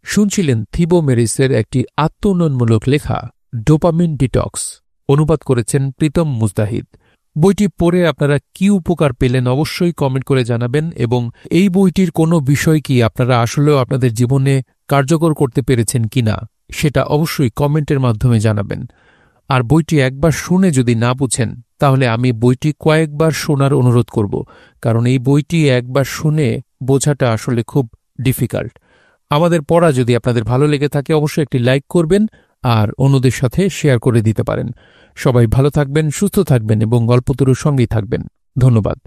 শুনছিলেন থিবো মেরিসের একটি আত্ম-উন্নয়নমূলক লেখা ডোপামিন ডিটক্স। অনুবাদ করেছেন প্রীতম মুজতাহিদ। বইটি পড়ে আপনারা কি উপকার পেলেন অবশ্যই কমেন্ট করে জানাবেন এবং এই বইটির কোনো বিষয় কি আপনারা আসলেও আপনাদের জীবনে কার্যকর করতে পেরেছেন কিনা সেটা অবশ্যই কমেন্টের মাধ্যমে জানাবেন। আর বইটি একবার শুনে যদি না বুঝেন তাহলে আমি বইটি কয়েকবার শোনার অনুরোধ করব, কারণ এই বইটি একবার শুনে বোঝাটা আসলে খুব ডিফিকাল্ট। আমাদের পড়া যদি আপনাদের ভালো লেগে থাকে অবশ্যই একটি লাইক করবেন আর অন্যদের সাথে শেয়ার করে দিতে পারেন। সবাই ভালো থাকবেন, সুস্থ থাকবেন এবং গল্পতরুর সঙ্গেই থাকবেন। ধন্যবাদ।